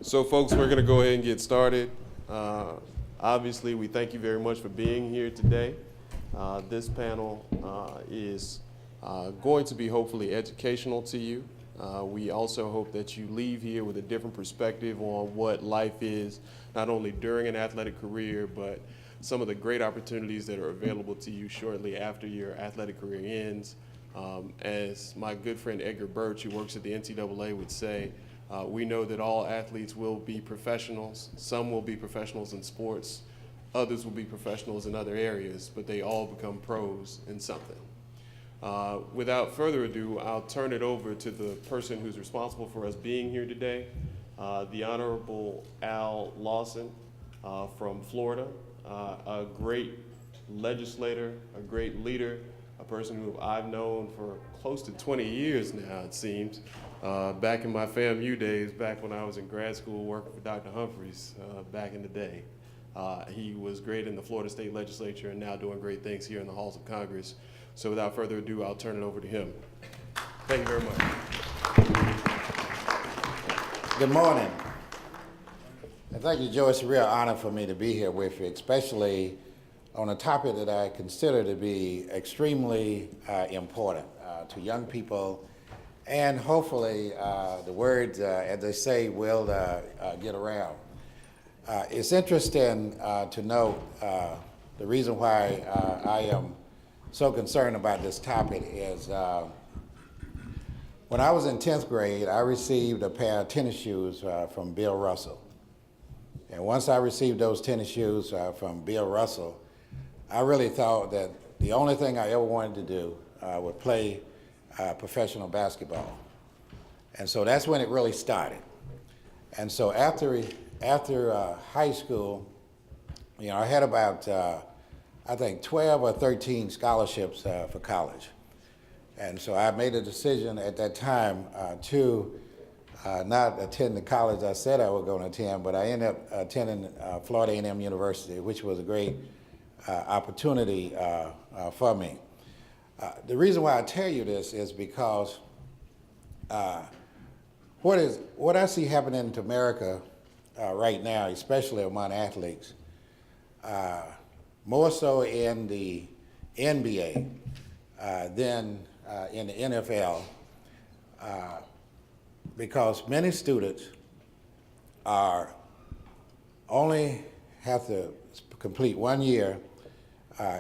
So folks, we're gonna go ahead and get started. Obviously, we thank you very much for being here today. This panel is going to be hopefully educational to you. We also hope that you leave here with a different perspective on what life is, not only during an athletic career, but some of the great opportunities that are available to you shortly after your athletic career ends. As my good friend Edgar Birch, who works at the NCAA, would say, we know that all athletes will be professionals. Some will be professionals in sports, others will be professionals in other areas, but they all become pros in something. Without further ado, I'll turn it over to the person who's responsible for us being here today, the Honorable Al Lawson from Florida, a great legislator, a great leader, a person who I've known for close to 20 years now, it seems. Back in my FAMU days, back when I was in grad school working for Dr. Humphreys back in the day. He was great in the Florida State Legislature and now doing great things here in the halls of Congress. So without further ado, I'll turn it over to him. Thank you very much. Good morning. And thank you, Joe. It's a real honor for me to be here with you, especially on a topic that I consider to be extremely important to young people. And hopefully, the words, as they say, will get around. It's interesting to note the reason why I am so concerned about this topic is when I was in 10th grade, I received a pair of tennis shoes from Bill Russell. And once I received those tennis shoes from Bill Russell, I really thought that the only thing I ever wanted to do was play professional basketball. And so that's when it really started. And so after high school, you know, I had about, I think 12 or 13 scholarships for college. And so I made a decision at that time to not attend the college I said I was going to attend, but I ended up attending Florida A&M University, which was a great opportunity for me. The reason why I tell you this is because what I see happening to America right now, especially among athletes, more so in the NBA than in the NFL, because many students only have to complete 1 year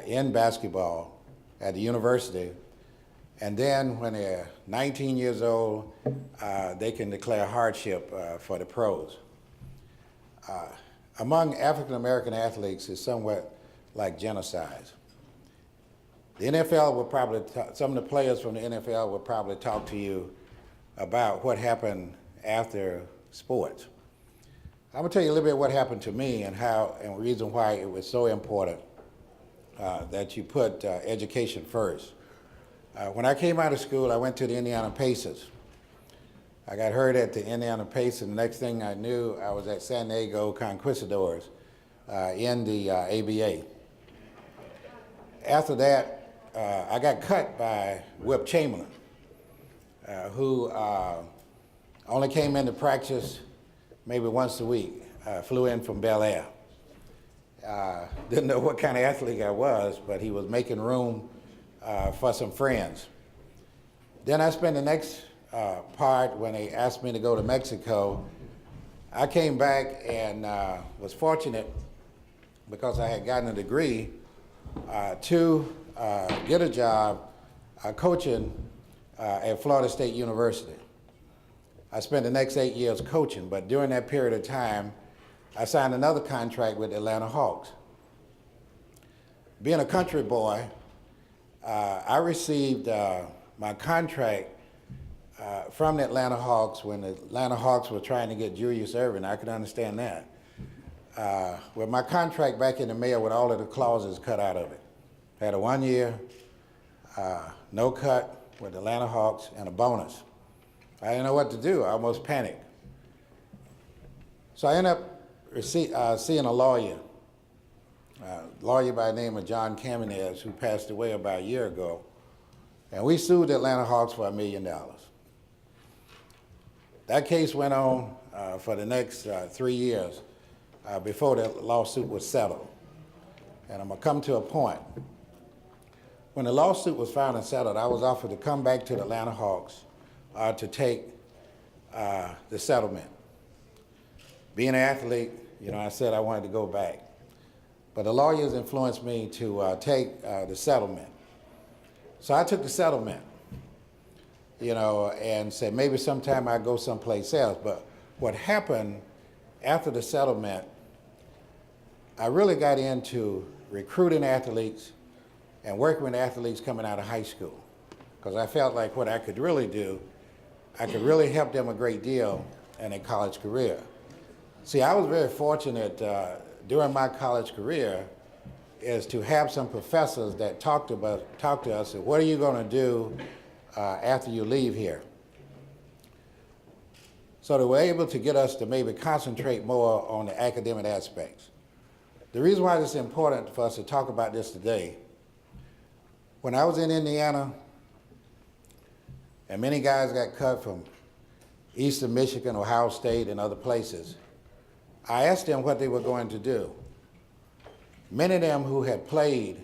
in basketball at the university, and then when they're 19 years old, they can declare hardship for the pros. Among African American athletes is somewhat like genocide. The NFL will probably, some of the players from the NFL will probably talk to you about what happened after sports. I'm gonna tell you a little bit what happened to me and how, and the reason why it was so important that you put education first. When I came out of school, I went to the Indiana Pacers. I got hurt at the Indiana Pacers, and the next thing I knew, I was at San Diego Conquistadors in the ABA. After that, I got cut by Whip Chamberlain, who only came into practice maybe once a week, flew in from Bel Air. Didn't know what kind of athlete I was, but he was making room for some friends. Then I spent the next part when they asked me to go to Mexico. I came back and was fortunate because I had gotten a degree to get a job coaching at Florida State University. I spent the next 8 years coaching, but during that period of time, I signed another contract with the Atlanta Hawks. Being a country boy, I received my contract from the Atlanta Hawks when the Atlanta Hawks were trying to get Julius Erving. I could understand that. With my contract back in the mail with all of the clauses cut out of it. Had a 1 year, no cut with the Atlanta Hawks and a bonus. I didn't know what to do. I almost panicked. So I ended up seeing a lawyer by the name of John Kamenez, who passed away about a year ago. And we sued the Atlanta Hawks for $1 million. That case went on for the next 3 years before the lawsuit was settled. And I'm going to come to a point. When the lawsuit was found and settled, I was offered to come back to the Atlanta Hawks to take the settlement. Being an athlete, I said I wanted to go back. But the lawyers influenced me to take the settlement. So I took the settlement, and said maybe sometime I'd go someplace else. But what happened after the settlement, I really got into recruiting athletes and working with athletes coming out of high school, because I felt like what I could really do, I could really help them a great deal in their college career. See, I was very fortunate during my college career is to have some professors that talked to us, what are you going to do after you leave here? So they were able to get us to maybe concentrate more on the academic aspects. The reason why it's important for us to talk about this today, when I was in Indiana, and many guys got cut from Eastern Michigan, Ohio State, and other places, I asked them what they were going to do. Many of them who had played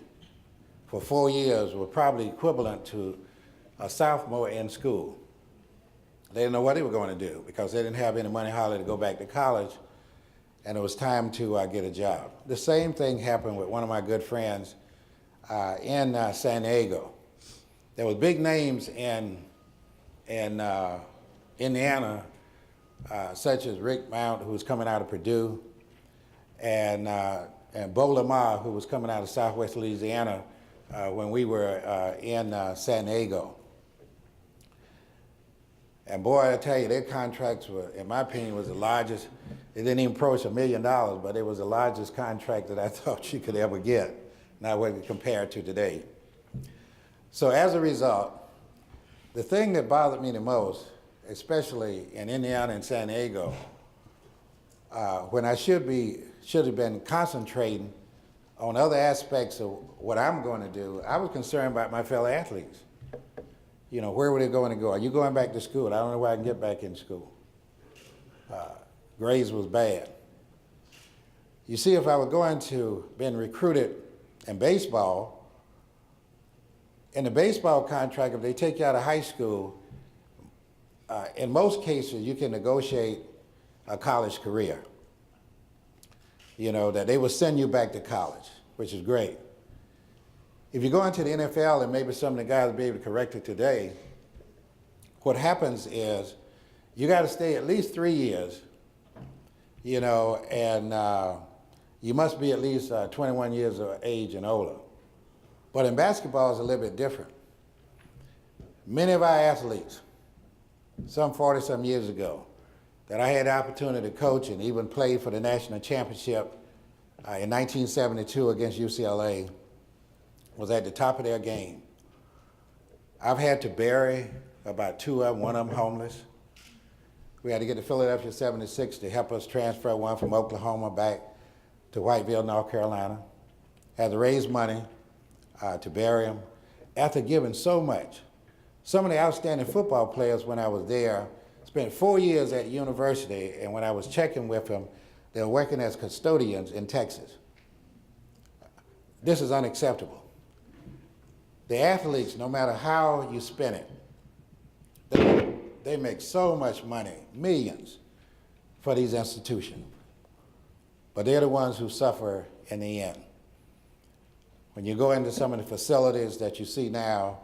for 4 years were probably equivalent to a sophomore in school. They didn't know what they were going to do because they didn't have any money hardly to go back to college, and it was time to get a job. The same thing happened with one of my good friends in San Diego. There was big names in Indiana, such as Rick Mount, who was coming out of Purdue, and Bo Lamar, who was coming out of Southwest Louisiana when we were in San Diego. And boy, I tell you, their contracts were, in my opinion, was the largest. It didn't even approach $1 million, but it was the largest contract that I thought you could ever get, not what we compare it to today. So as a result, the thing that bothered me the most, especially in Indiana and San Diego, when I should have been concentrating on other aspects of what I'm going to do, I was concerned about my fellow athletes. Where were they going to go? Are you going back to school? I don't know where I can get back in school. Grades was bad. You see, if I were going to been recruited in baseball, in the baseball contract, if they take you out of high school, in most cases, you can negotiate a college career. That they will send you back to college, which is great. If you go into the NFL, and maybe some of the guys will be able to correct it today, what happens is you got to stay at least 3 years, and you must be at least 21 years of age and older. But in basketball, it's a little bit different. Many of our athletes, some 40-some years ago, that I had the opportunity to coach and even play for the national championship in 1972 against UCLA, was at the top of their game. I've had to bury about 2 of them, one of them homeless. We had to get the Philadelphia 76 to help us transfer one from Oklahoma back to Whiteville, North Carolina. Had to raise money to bury him. After giving so much, some of the outstanding football players when I was there spent 4 years at university, and when I was checking with them, they were working as custodians in Texas. This is unacceptable. The athletes, no matter how you spin it, they make so much money, millions, for these institutions. But they're the ones who suffer in the end. When you go into some of the facilities that you see now,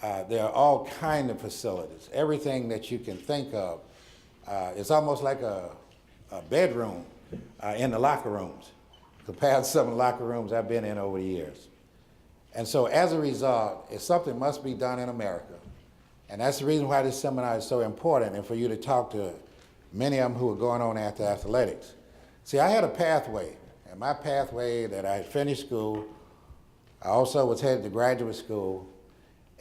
there are all kinds of facilities, everything that you can think of. It's almost like a bedroom in the locker rooms, compared to some of the locker rooms I've been in over the years. And so as a result, if something must be done in America, and that's the reason why this seminar is so important, and for you to talk to many of them who are going on after athletics. See, I had a pathway, and my pathway that I had finished school, I also was headed to graduate school,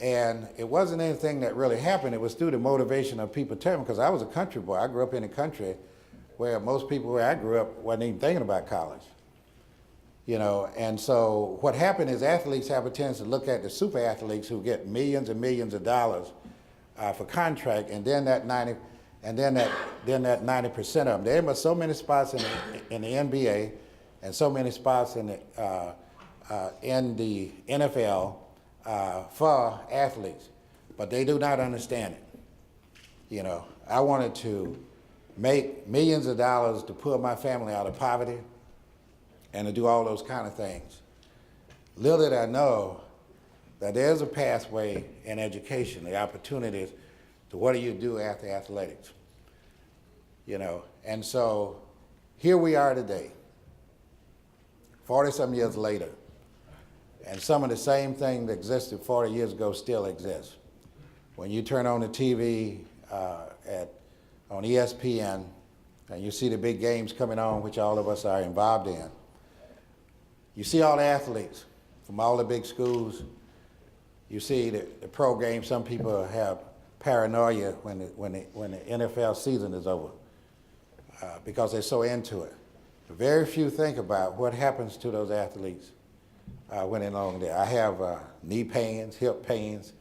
and it wasn't anything that really happened. It was through the motivation of people telling me, because I was a country boy. I grew up in a country where most people where I grew up wasn't even thinking about college. And so what happened is athletes have a tendency to look at the super athletes who get millions and millions of dollars for contract, and then that and then that 90% of them. There are so many spots in the NBA and so many spots in the NFL for athletes, but they do not understand it. You know, I wanted to make millions of dollars to pull my family out of poverty and to do all those kind of things. Little did I know that there's a pathway in education, the opportunities to what do you do after athletics, you know? And so here we are today, 40-some years later, and some of the same thing that existed 40 years ago still exists. When you turn on the TV on ESPN, and you see the big games coming on, which all of us are involved in, you see all the athletes from all the big schools. You see the pro games. Some people have paranoia when the NFL season is over because they're so into it. Very few think about what happens to those athletes when they're along there. I have knee pains, hip pains,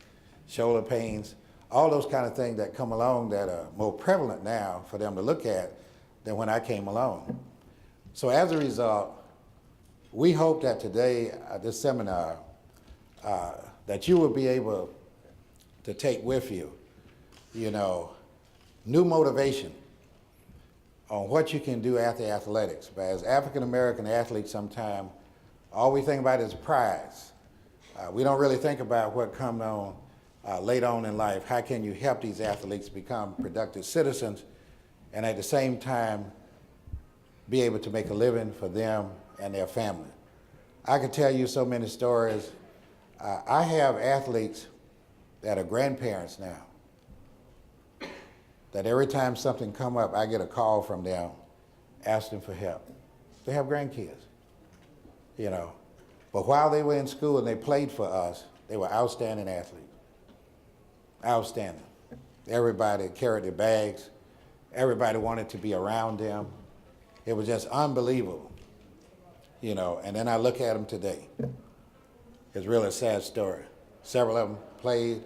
shoulder pains, all those kind of things that come along that are more prevalent now for them to look at than when I came along. So as a result, we hope that today, this seminar, that you will be able to take with you, you know, new motivation on what you can do after athletics. But as African-American athletes, sometimes all we think about is prize. We don't really think about what comes on later on in life. How can you help these athletes become productive citizens and at the same time be able to make a living for them and their family? I could tell you so many stories. I have athletes that are grandparents now, that every time something come up, I get a call from them asking for help. They have grandkids, you know. But while they were in school and they played for us, they were outstanding athletes. Outstanding. Everybody carried their bags. Everybody wanted to be around them. It was just unbelievable, you know. And then I look at them today. It's really a sad story. Several of them played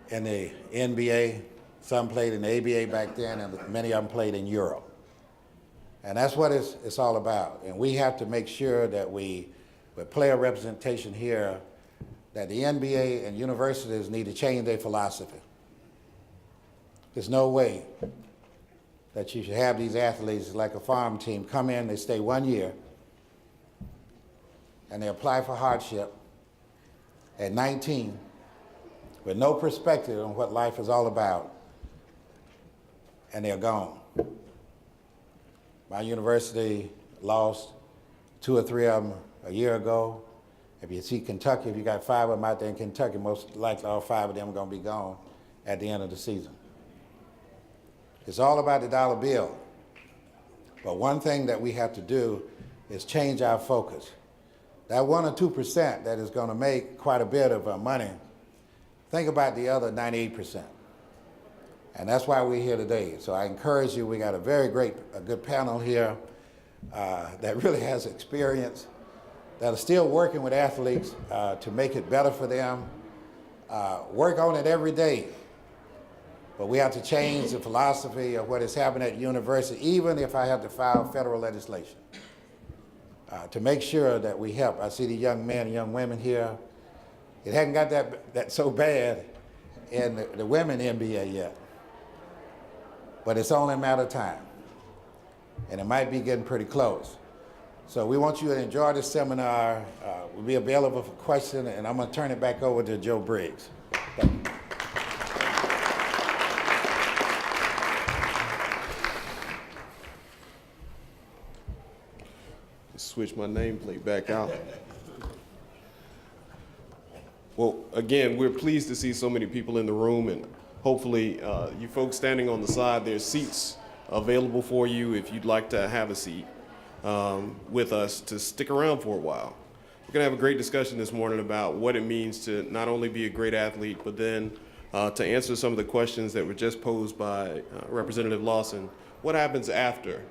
in the NBA. Some played in the ABA back then, and many of them played in Europe. And that's what it's all about. And we have to make sure that with player representation here, that the NBA and universities need to change their philosophy. There's no way that you should have these athletes like a farm team come in, they stay 1 year, and they apply for hardship at 19 with no perspective on what life is all about, and they're gone. My university lost 2 or 3 of them a year ago. If you see Kentucky, if you got 5 of them out there in Kentucky, most likely all 5 of them are going to be gone at the end of the season. It's all about the dollar bill. But one thing that we have to do is change our focus. That 1 or 2% that is going to make quite a bit of money, think about the other 98%. And that's why we're here today. So I encourage you, we got a good panel here that really has experience, that are still working with athletes to make it better for them. Work on it every day. But we have to change the philosophy of what is happening at university, even if I have to file federal legislation, to make sure that we help. I see the young men and young women here. It hadn't got that so bad in the women NBA yet. But it's only a matter of time. And it might be getting pretty close. So we want you to enjoy this seminar. We'll be available for questions, and I'm going to turn it back over to Joe Briggs. Thank you. Switch my nameplate back out. Well, again, we're pleased to see so many people in the room, and hopefully you folks standing on the side, there's seats available for you if you'd like to have a seat with us to stick around for a while. We're going to have a great discussion this morning about what it means to not only be a great athlete, but then to answer some of the questions that were just posed by Representative Lawson. What happens after?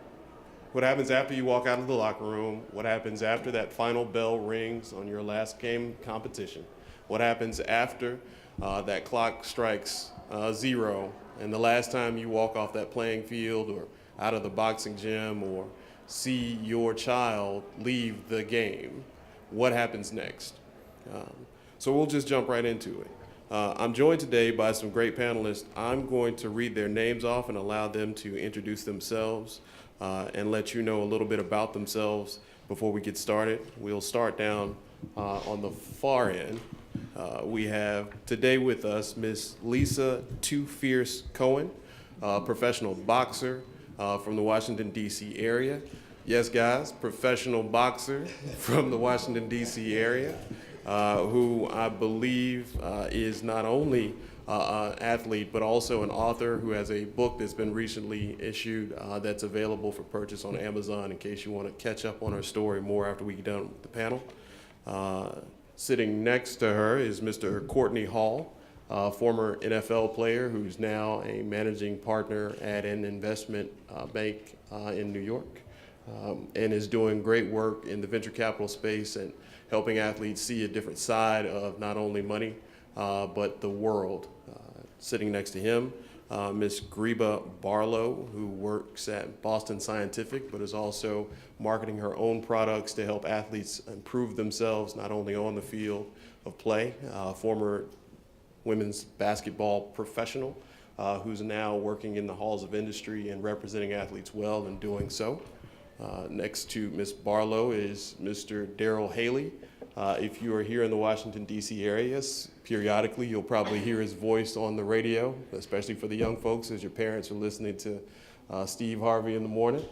What happens after you walk out of the locker room? What happens after that final bell rings on your last game competition? What happens after that clock strikes 0 And the last time you walk off that playing field or out of the boxing gym or see your child leave the game, what happens next? So we'll just jump right into it. I'm joined today by some great panelists. I'm going to read their names off and allow them to introduce themselves and let you know a little bit about themselves before we get started. We'll start down on the far end. We have today with us Miss Lisa Too Fierce Cohen, professional boxer from the Washington, D.C. area. Yes, guys, professional boxer from the Washington, D.C. area, who I believe is not only an athlete, but also an author who has a book that's been recently issued that's available for purchase on Amazon in case you want to catch up on her story more after we get done with the panel. Sitting next to her is Mr. Courtney Hall, former NFL player who's now a managing partner at an investment bank in New York, and is doing great work in the venture capital space and helping athletes see a different side of not only money, but the world. Sitting next to him, Ms. Greba Barlow, who works at Boston Scientific, but is also marketing her own products to help athletes improve themselves, not only on the field of play, former women's basketball professional, who's now working in the halls of industry and representing athletes well and doing so. Next to Ms. Barlow is Mr. Daryl Haley. If you are here in the Washington, D.C. area, periodically you'll probably hear his voice on the radio, especially for the young folks as your parents are listening to Steve Harvey in the morning.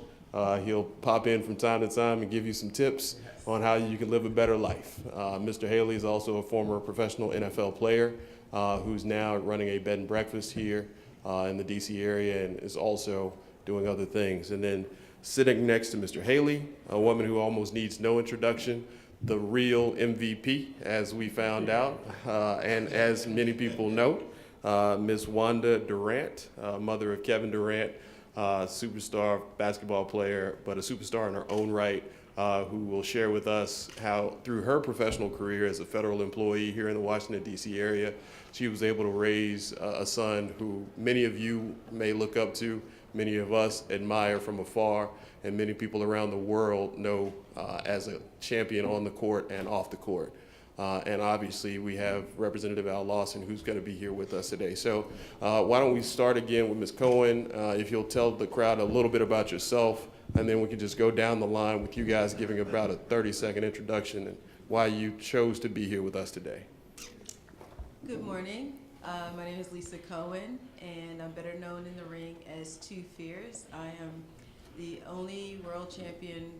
He'll pop in from time to time and give you some tips on how you can live a better life. Mr. Haley is also a former professional NFL player who's now running a bed and breakfast here in the D.C. area and is also doing other things. And then sitting next to Mr. Haley, a woman who almost needs no introduction, the real MVP, as we found out, and as many people know, Ms. Wanda Durant, mother of Kevin Durant, superstar basketball player, but a superstar in her own right, who will share with us how, through her professional career as a federal employee here in the Washington, D.C. area, she was able to raise a son who many of you may look up to, many of us admire from afar, and many people around the world know as a champion on the court and off the court. And obviously we have Representative Al Lawson, who's going to be here with us today. So why don't we start again with Ms. Cohen, if you'll tell the crowd a little bit about yourself, and then we can just go down the line with you guys giving about a 30-second introduction and why you chose to be here with us today. Good morning. My name is Lisa Cohen, and I'm better known in the ring as Too Fierce. I am the only world champion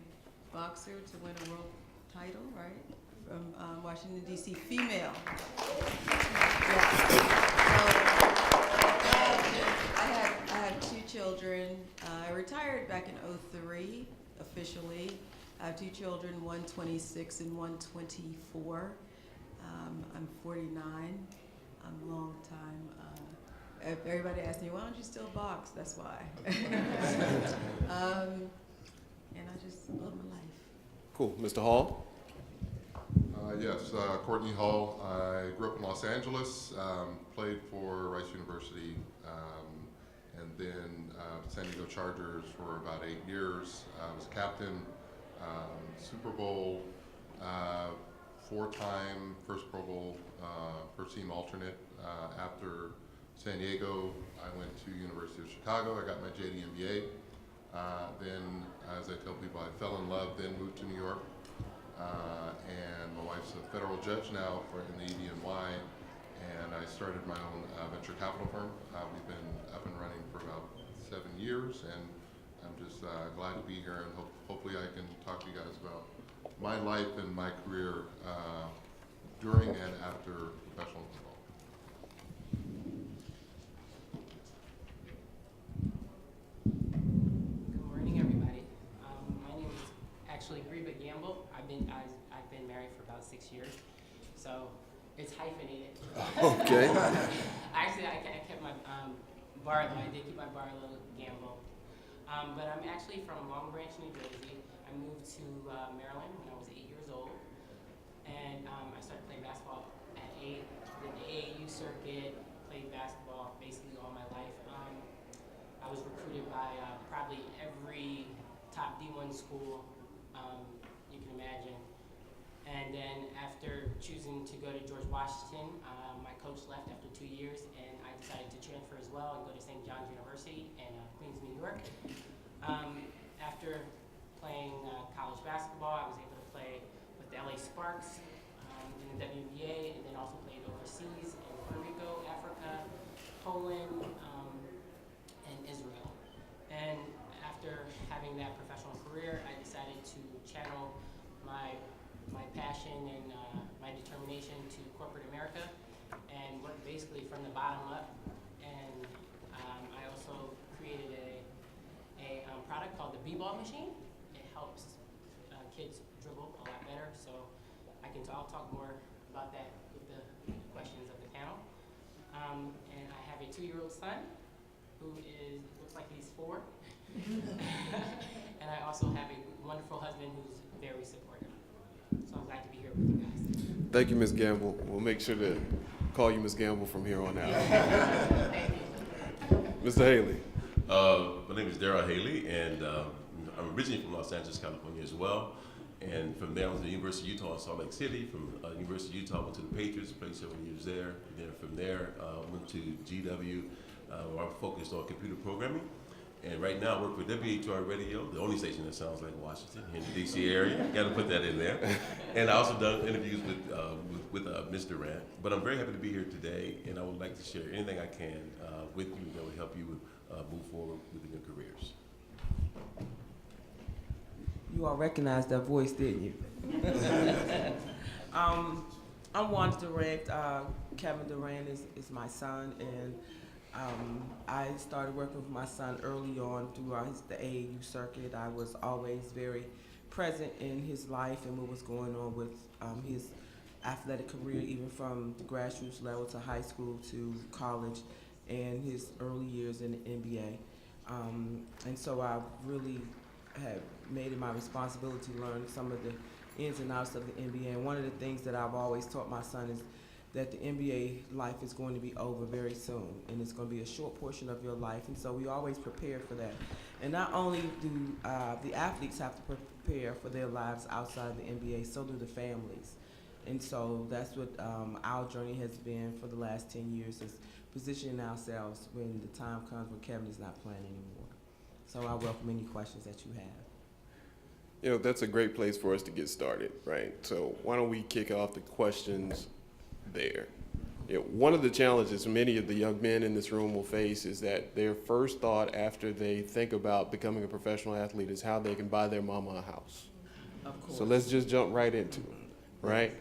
boxer to win a world title, right? From Washington, D.C., female. I have two children. I retired back in '03 officially. I have two children, one 26 and one 24. I'm 49. I'm a long time. Everybody asks me, why don't you still box? That's why. And I just love my life. Cool. Mr. Hall? Yes, Courtney Hall. I grew up in Los Angeles, played for Rice University, and then San Diego Chargers for about 8 years. I was captain, Super Bowl, 4-time first Pro Bowl, first team alternate. After San Diego, I went to University of Chicago. I got my JD MBA. Then, as I tell people, I fell in love, then moved to New York. And my wife's a federal judge now in the EDNY, and I started my own venture capital firm. We've been up and running for about 7 years, and I'm just glad to be here, and hopefully I can talk to you guys about my life and my career during and after professional football. Good morning, everybody. My name is actually Greba Gamble. I've been married for about 6 years, so it's hyphenated. Okay. Actually, I kept my Barlow. I did keep my Barlow Gamble, but I'm actually from Long Branch, New Jersey. I moved to Maryland when I was 8 years old, and I started playing basketball at 8. Did the AAU circuit, played basketball basically all my life. I was recruited by probably every top D1 school you can imagine. And then after choosing to go to George Washington, my coach left after 2 years, and I decided to transfer as well and go to St. John's University in Queens, New York. After playing college basketball, I was able to play with the LA Sparks in the WNBA, and then also played overseas in Puerto Rico, Africa, Poland, and Israel. And after having that professional career, I decided to channel my passion and my determination to corporate America and work basically from the bottom up. And I also created a product called the B-Ball Machine. It helps kids dribble a lot better. So I'll talk more about that with the questions of the panel. And I have a 2-year-old son who looks like he's 4. And I also have a wonderful husband who's very supportive. So I'm glad to be here with you guys. Thank you, Ms. Gamble. We'll make sure to call you Ms. Gamble from here on out. Thank you. Mr. Haley. My name is Darrell Haley, and I'm originally from Los Angeles, California as well. And from there, I went to the University of Utah in Salt Lake City. From University of Utah, went to the Patriots, played several years there. And then from there, went to GW, where I'm focused on computer programming. And right now, I work for WHR Radio, the only station that sounds like Washington, here in the D.C. area. Got to put that in there. And I also done interviews with Ms. Durant. But I'm very happy to be here today, and I would like to share anything I can with you that will help you move forward within your careers. You all recognized that voice, didn't you? I'm Wanda Durant. Kevin Durant is my son, and I started working with my son early on throughout the AAU circuit. I was always very present in his life and what was going on with his athletic career, even from the grassroots level to high school to college and his early years in the NBA. And so I really have made it my responsibility to learn some of the ins and outs of the NBA. And one of the things that I've always taught my son is that the NBA life is going to be over very soon, and it's going to be a short portion of your life, and so we always prepare for that. And not only do the athletes have to prepare for their lives outside the NBA, so do the families. And so that's what our journey has been for the last 10 years, is positioning ourselves when the time comes when Kevin is not playing anymore. So I welcome any questions that you have. You know, that's a great place for us to get started, right? So why don't we kick off the questions there? You know, one of the challenges many of the young men in this room will face is that their first thought after they think about becoming a professional athlete is how they can buy their mama a house. Of course. So let's just jump right into it, right?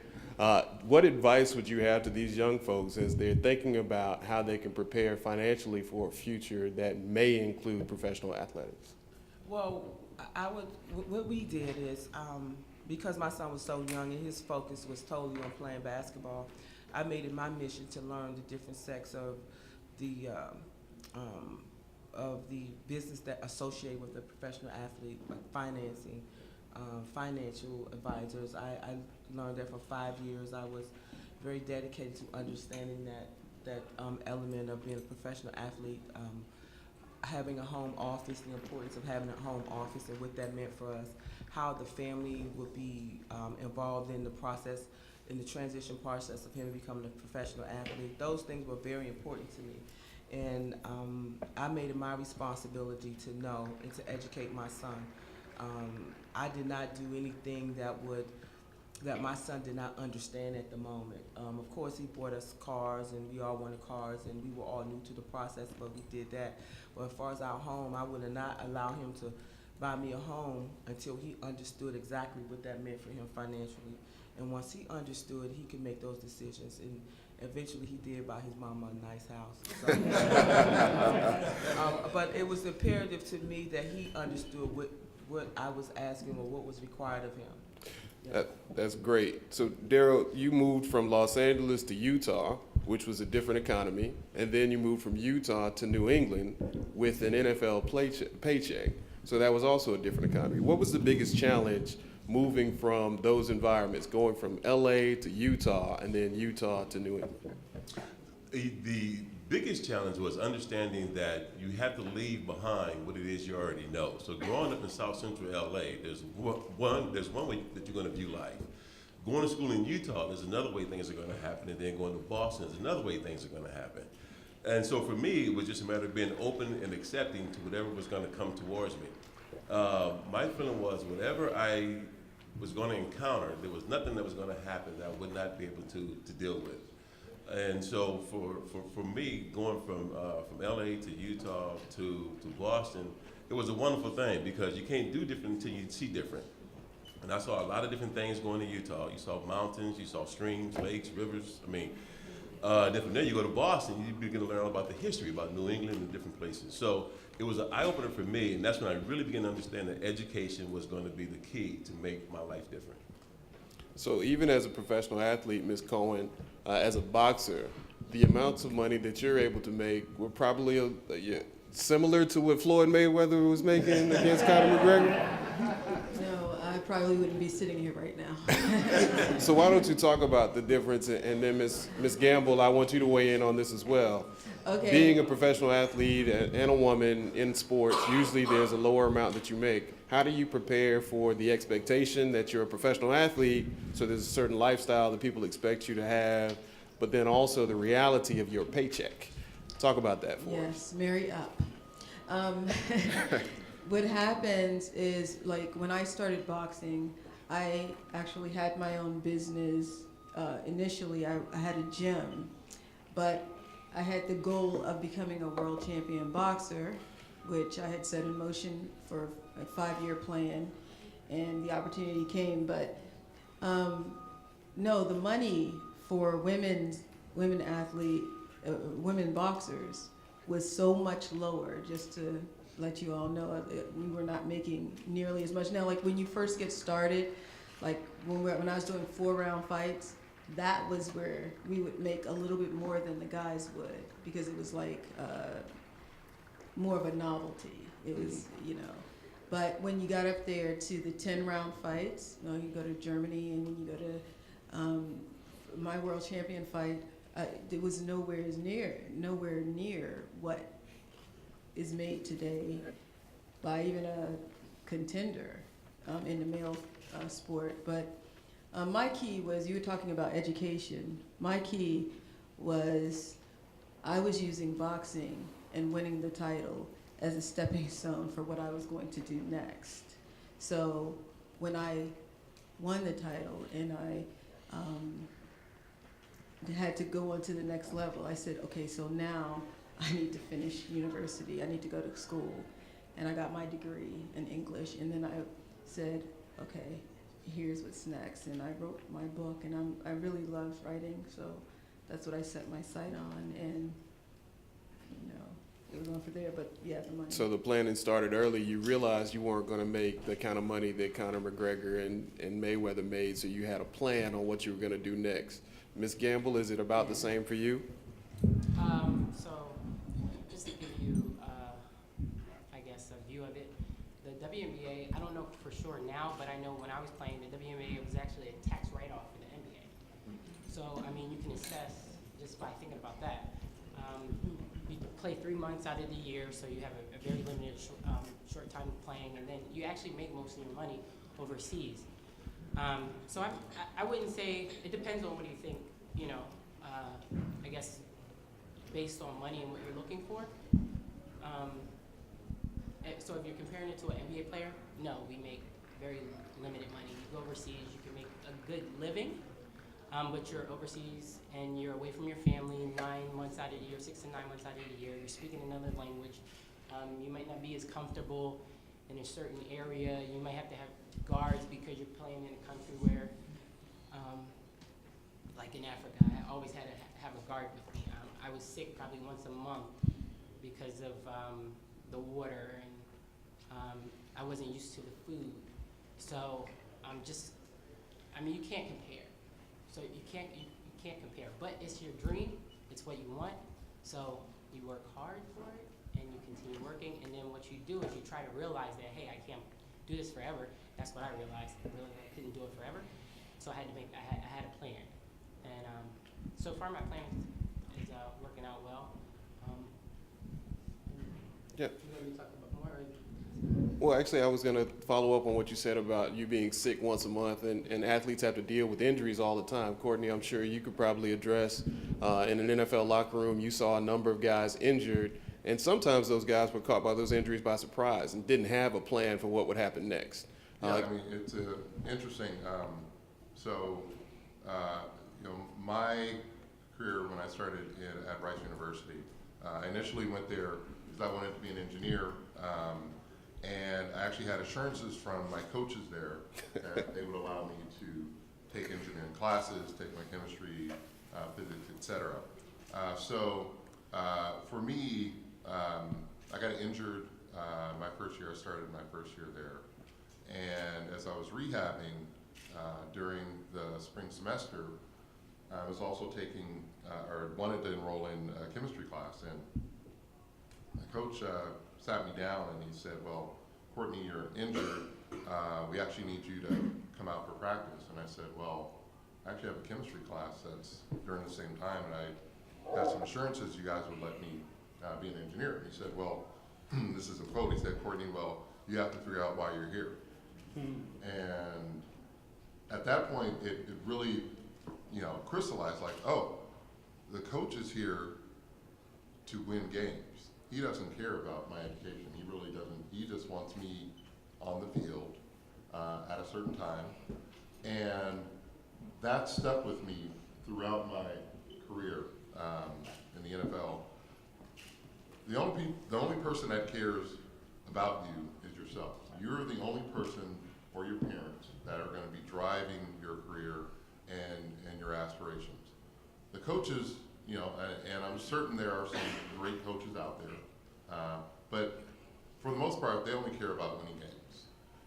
What advice would you have to these young folks as they're thinking about how they can prepare financially for a future that may include professional athletics? Well, what we did is, because my son was so young and his focus was totally on playing basketball, I made it my mission to learn the different sects of the business that associate with a professional athlete, like financing, financial advisors. I learned that for 5 years. I was very dedicated to understanding that element of being a professional athlete. Having a home office, the importance of having a home office and what that meant for us, how the family would be involved in the process, in the transition process of him becoming a professional athlete. Those things were very important to me. And I made it my responsibility to know and to educate my son. I did not do anything that my son did not understand at the moment. Of course, he bought us cars, and we all wanted cars, and we were all new to the process, but we did that. But as far as our home, I would not allow him to buy me a home until he understood exactly what that meant for him financially. And once he understood, he could make those decisions. And eventually, he did buy his mama a nice house. So, but it was imperative to me that he understood what I was asking or what was required of him. Yeah. That's great. So, Darrell, you moved from Los Angeles to Utah, which was a different economy, and then you moved from Utah to New England with an NFL paycheck. So that was also a different economy. What was the biggest challenge moving from those environments, going from LA to Utah and then Utah to New England? The biggest challenge was understanding that you have to leave behind what it is you already know. So growing up in South Central LA, there's one way that you're going to view life. Going to school in Utah, there's another way things are going to happen, and then going to Boston, there's another way things are going to happen. And so for me, it was just a matter of being open and accepting to whatever was going to come towards me. My feeling was whatever I was going to encounter, there was nothing that was going to happen that I would not be able to deal with. And so for me, going from LA to Utah to Boston, it was a wonderful thing because you can't do different until you see different. And I saw a lot of different things going to Utah. You saw mountains, you saw streams, lakes, rivers. I mean, then from there you go to Boston, you begin to learn all about the history, about New England and different places. So it was an eye-opener for me, and that's when I really began to understand that education was going to be the key to make my life different. So even as a professional athlete, Ms. Cohen, as a boxer, the amounts of money that you're able to make were probably similar to what Floyd Mayweather was making against Conor McGregor? No, I probably wouldn't be sitting here right now. So why don't you talk about the difference, and then Ms. Gamble, I want you to weigh in on this as well. Okay. Being a professional athlete and a woman in sports, usually there's a lower amount that you make. How do you prepare for the expectation that you're a professional athlete, so there's a certain lifestyle that people expect you to have, but then also the reality of your paycheck? Talk about that for us. Yes, marry up. What happens is, like, when I started boxing, I actually had my own business. Initially, I had a gym, but I had the goal of becoming a world champion boxer, which I had set in motion for a 5-year plan, and the opportunity came. But no, the money for women boxers was so much lower. Just to let you all know, we were not making nearly as much. Now, like when you first get started, like when I was doing 4-round fights, that was where we would make a little bit more than the guys would, because it was like more of a novelty. It was, But when you got up there to the 10-round fights, you go to Germany, and when you go to my world champion fight, it was nowhere near what is made today by even a contender in the male sport. But my key was, you were talking about education. My key was I was using boxing and winning the title as a stepping stone for what I was going to do next. So when I won the title and I had to go on to the next level, I said, okay, so now I need to finish university. I need to go to school. And I got my degree in English, and then I said, okay, here's what's next. And I wrote my book, and I really love writing, so that's what I set my sight on, and it was on for there. But yeah, the money. So the planning started early. You realized you weren't going to make the kind of money that Conor McGregor and Mayweather made, so you had a plan on what you were going to do next. Ms. Gamble, is it about the same for you? So just to give you, I guess, a view of it, the WNBA, I don't know for sure now, but I know when I was playing, the WNBA was actually a tax write-off for the NBA. So, I mean, you can assess just by thinking about that. You play 3 months out of the year, so you have a very limited short time playing, and then you actually make most of your money overseas. So I wouldn't say, it depends on what you think, I guess based on money and what you're looking for. So if you're comparing it to an NBA player, no, we make very limited money. You go overseas, you can make a good living, but you're overseas and you're away from your family 9 months out of the year, 6 to 9 months out of the year. You're speaking another language. You might not be as comfortable in a certain area. You might have to have guards because you're playing in a country where, like in Africa, I always had to have a guard with me. I was sick probably once a month because of the water, and I wasn't used to the food. So you can't compare. So you can't compare, but it's your dream. It's what you want. So you work hard for it, and you continue working. And then what you do is you try to realize that, hey, I can't do this forever. That's what I realized. Really, I couldn't do it forever. So I had a plan. And so far, my plan is working out well. Yeah. You want me to talk about more? Well, actually, I was going to follow up on what you said about you being sick once a month, and athletes have to deal with injuries all the time. Courtney, I'm sure you could probably address in an NFL locker room, you saw a number of guys injured, and sometimes those guys were caught by those injuries by surprise and didn't have a plan for what would happen next. Yeah, I mean, it's interesting. You know, my career when I started at Rice University, I initially went there because I wanted to be an engineer, and I actually had assurances from my coaches there that they would allow me to take engineering classes, take my chemistry, physics, etc. For me, I got injured my first year. I started my first year there. And as I was rehabbing during the spring semester, I was also taking, or wanted to enroll in a chemistry class. And my coach sat me down and he said, well, Courtney, you're injured. We actually need you to come out for practice. And I said, well, I actually have a chemistry class that's during the same time, and I had some assurances you guys would let me be an engineer. And he said, well, this is a quote. He said, Courtney, well, you have to figure out why you're here. And at that point, it really, you know, crystallized like, oh, the coach is here to win games. He doesn't care about my education. He really doesn't. He just wants me on the field at a certain time. And that stuck with me throughout my career in the NFL. The only person that cares about you is yourself. You're the only person or your parents that are going to be driving your career and your aspirations. The coaches, you know, and I'm certain there are some great coaches out there, but for the most part, they only care about winning games.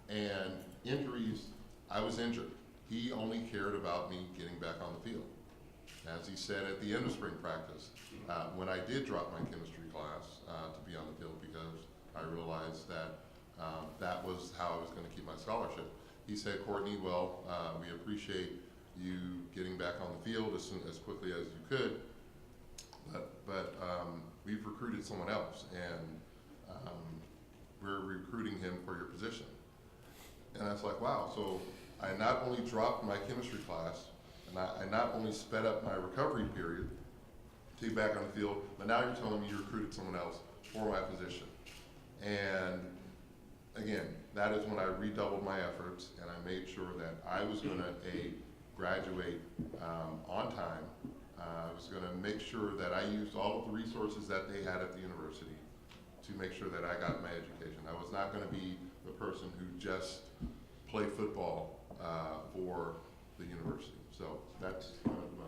And injuries, I was injured. He only cared about me getting back on the field. As he said at the end of spring practice, when I did drop my chemistry class to be on the field because I realized that that was how I was going to keep my scholarship. He said, Courtney, well, we appreciate you getting back on the field as quickly as you could, but we've recruited someone else, and we're recruiting him for your position. And I was like, wow, so I not only dropped my chemistry class, and I not only sped up my recovery period to get back on the field, but now you're telling me you recruited someone else for my position. And again, that is when I redoubled my efforts, and I made sure that I was going to graduate on time. I was going to make sure that I used all of the resources that they had at the university to make sure that I got my education. I was not going to be the person who just played football for the university. So that's kind of my...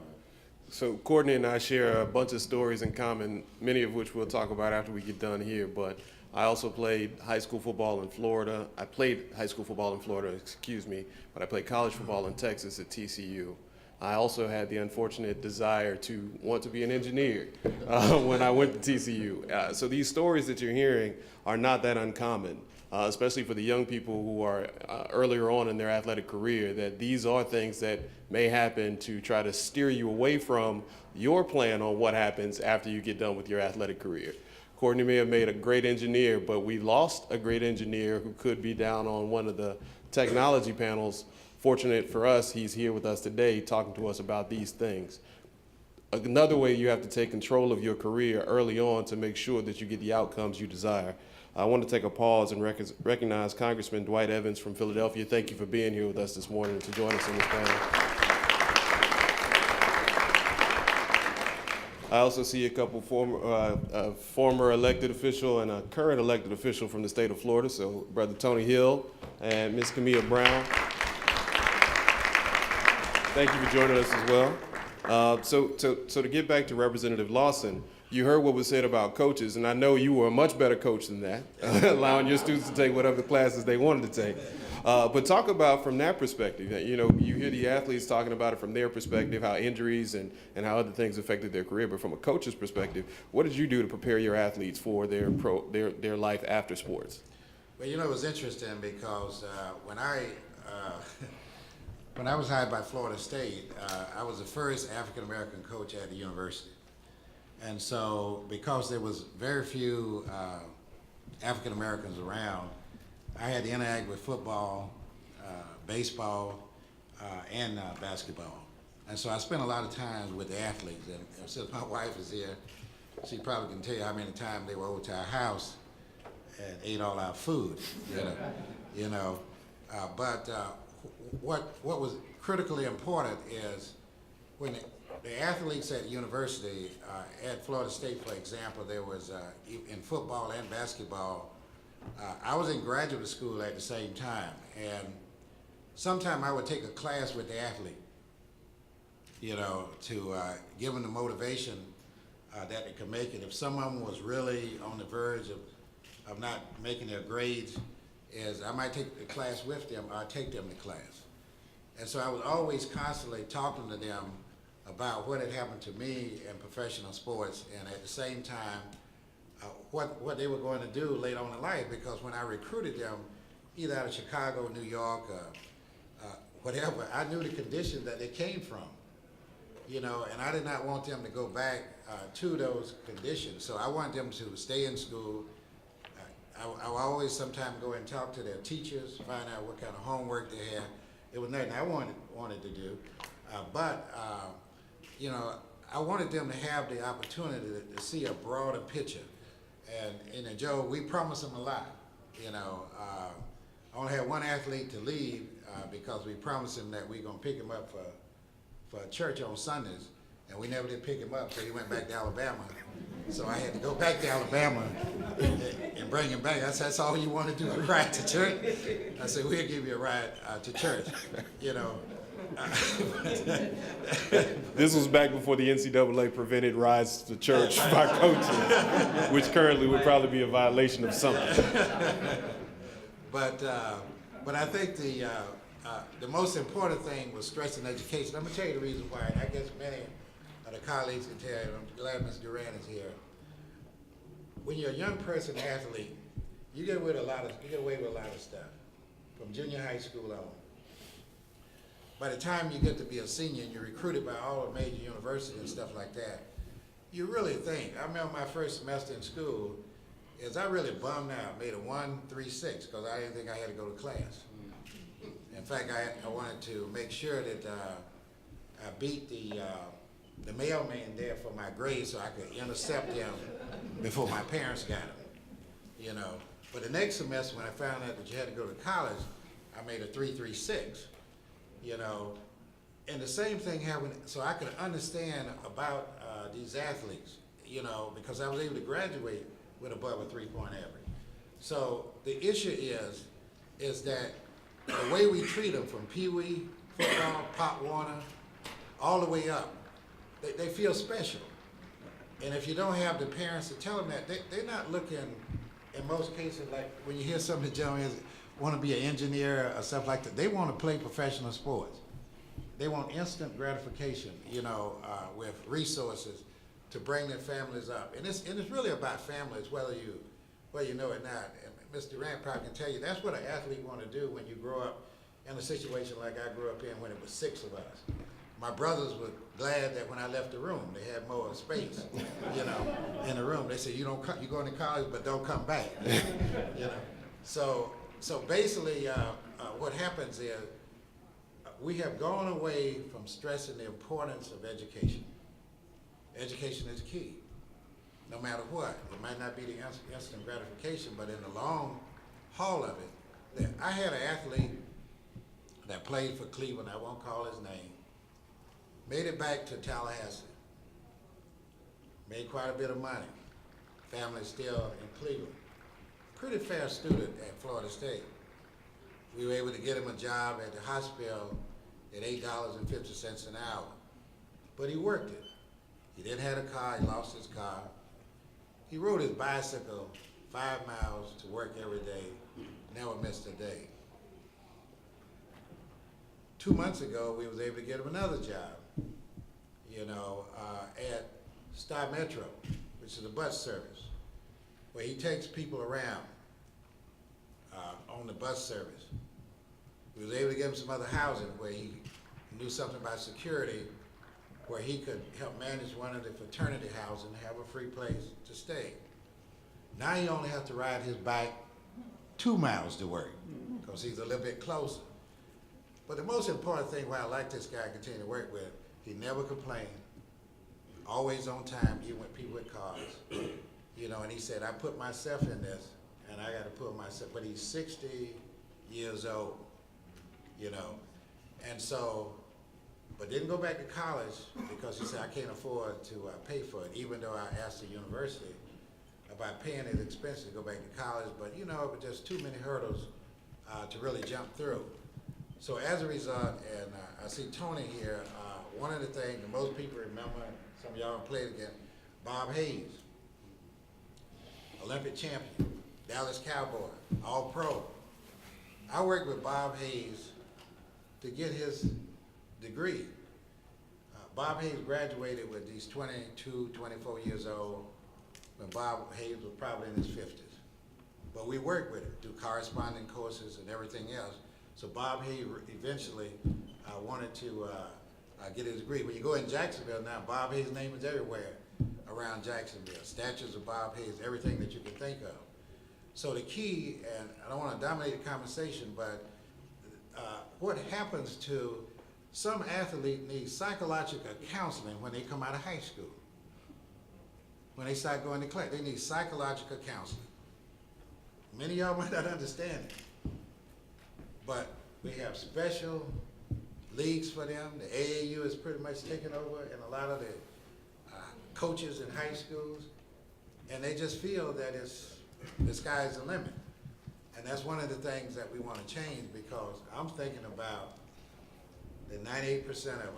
So Courtney and I share a bunch of stories in common, many of which we'll talk about after we get done here, but I also played high school football in Florida. I played high school football in Florida, excuse me, but I played college football in Texas at TCU. I also had the unfortunate desire to want to be an engineer when I went to TCU. So these stories that you're hearing are not that uncommon, especially for the young people who are earlier on in their athletic career, that these are things that may happen to try to steer you away from your plan on what happens after you get done with your athletic career. Courtney may have made a great engineer, but we lost a great engineer who could be down on one of the technology panels. Fortunate for us, he's here with us today talking to us about these things. Another way you have to take control of your career early on to make sure that you get the outcomes you desire. I want to take a pause and recognize Congressman Dwight Evans from Philadelphia. Thank you for being here with us this morning and to join us in this panel. I also see a couple former elected official and a current elected official from the state of Florida, so Brother Tony Hill and Ms. Camilla Brown. Thank you for joining us as well. So to get back to Representative Lawson, you heard what was said about coaches, and I know you were a much better coach than that, allowing your students to take whatever classes they wanted to take. But talk about from that perspective. You know, you hear the athletes talking about it from their perspective, how injuries and how other things affected their career. But from a coach's perspective, what did you do to prepare your athletes for their life after sports? Well, you know, it was interesting because when I was hired by Florida State, I was the first African-American coach at the university. And so because there was very few African Americans around, I had to interact with football, baseball, and basketball. And so I spent a lot of time with the athletes. And since my wife is here, she probably can tell you how many times they were over to our house and ate all our food. But what was critically important is when the athletes at university, at Florida State, for example, there was in football and basketball. I was in graduate school at the same time, and sometime I would take a class with the athlete, to give them the motivation that they could make it. If someone was really on the verge of not making their grades, is I might take the class with them, or I'd take them to class. And so I was always constantly talking to them about what had happened to me in professional sports, and at the same time, what they were going to do later on in life, because when I recruited them, either out of Chicago, New York, whatever, I knew the conditions that they came from, and I did not want them to go back to those conditions. So I wanted them to stay in school. I would always sometimes go and talk to their teachers, find out what kind of homework they had. It was nothing I wanted to do, but I wanted them to have the opportunity to see a broader picture. And Joe, we promised them a lot. I only had one athlete to leave because we promised him that we were going to pick him up for church on Sundays, and we never did pick him up, so he went back to Alabama. So I had to go back to Alabama and bring him back. I said, "That's all you want to do, a ride to church?" I said, "We'll give you a ride to church." This was back before the NCAA prevented rides to church by coaches, which currently would probably be a violation of something. But I think the most important thing was stressing education. I'm gonna tell you the reason why. I guess many of the colleagues can tell you. I'm glad Ms. Durant is here. When you're a young person, athlete, you get away with a lot of stuff from junior high school on. By the time you get to be a senior and you're recruited by all the major universities and stuff like that, you really think. I remember my first semester in school, I really bummed out, made a 1.36 because I didn't think I had to go to class. In fact, I wanted to make sure that I beat the mailman there for my grades so I could intercept them before my parents got them. But the next semester when I found out that you had to go to college, I made a 3.36. And the same thing happened, so I could understand about these athletes, because I was able to graduate with above a 3-point average. So the issue is that the way we treat them from Pee Wee, football, Pop Warner, all the way up, they feel special. And if you don't have the parents to tell them that, they're not looking, in most cases, like when you hear some of the gentlemen want to be an engineer or stuff like that, they want to play professional sports. They want instant gratification, with resources to bring their families up. And it's really about families, whether you know it or not. And Ms. Durant probably can tell you, that's what an athlete want to do when you grow up in a situation like I grew up in when it was 6 of us. My brothers were glad that when I left the room, they had more space, in the room. They said, you're going to college, but don't come back, So basically, what happens is we have gone away from stressing the importance of education. Education is key, no matter what. It might not be the instant gratification, but in the long haul of it, I had an athlete that played for Cleveland, I won't call his name, made it back to Tallahassee, made quite a bit of money. Family still in Cleveland. Pretty fair student at Florida State. We were able to get him a job at the hospital at $8.50 an hour. But he worked it. He didn't have a car, he lost his car. He rode his bicycle 5 miles to work every day, never missed a day. 2 months ago, we was able to get him another job, at Star Metro, which is a bus service, where he takes people around on the bus service. We was able to get him some other housing where he knew something about security, where he could help manage one of the fraternity houses and have a free place to stay. Now he only has to ride his bike 2 miles to work because he's a little bit closer. But the most important thing why I like this guy, continue to work with, he never complained, always on time, even with people with cars. You know, and he said, I put myself in this, and I got to put myself, but he's 60 years old, you know. And so, but didn't go back to college because he said, I can't afford to pay for it, even though I asked the university about paying his expenses to go back to college, but you know, it was just too many hurdles to really jump through. So as a result, and I see Tony here, one of the things that most people remember, some of y'all played against, Bob Hayes, Olympic champion, Dallas Cowboy, All-Pro. I worked with Bob Hayes to get his degree. Bob Hayes graduated with these 22, 24 years old when Bob Hayes was probably in his 50s. But we worked with him, do corresponding courses and everything else. So Bob Hayes eventually wanted to get his degree. When you go in Jacksonville now, Bob Hayes' name is everywhere around Jacksonville. Statues of Bob Hayes, everything that you can think of. So the key, and I don't want to dominate the conversation, but what happens to some athlete needs psychological counseling when they come out of high school. When they start going to class, they need psychological counseling. Many of y'all might not understand it, but we have special leagues for them. The AAU is pretty much taken over in a lot of the coaches in high schools, and they just feel that the sky's the limit. And that's one of the things that we want to change, because I'm thinking about the 98% of them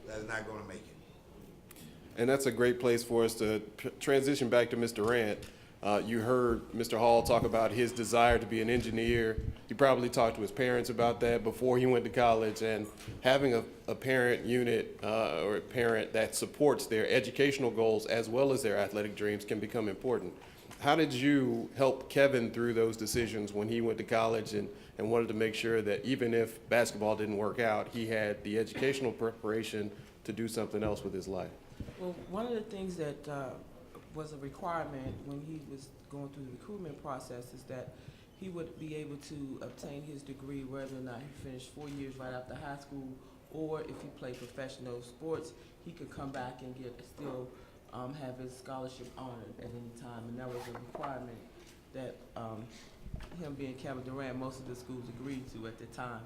that is not going to make it. And that's a great place for us to transition back to Mr. Durant. You heard Mr. Hall talk about his desire to be an engineer. He probably talked to his parents about that before he went to college, and having a parent unit or a parent that supports their educational goals as well as their athletic dreams can become important. How did you help Kevin through those decisions when he went to college and wanted to make sure that even if basketball didn't work out, he had the educational preparation to do something else with his life? Well, one of the things that was a requirement when he was going through the recruitment process is that he would be able to obtain his degree whether or not he finished 4 years right after high school, or if he played professional sports, he could come back and still have his scholarship honored at any time. And that was a requirement that him being Kevin Durant, most of the schools agreed to at the time.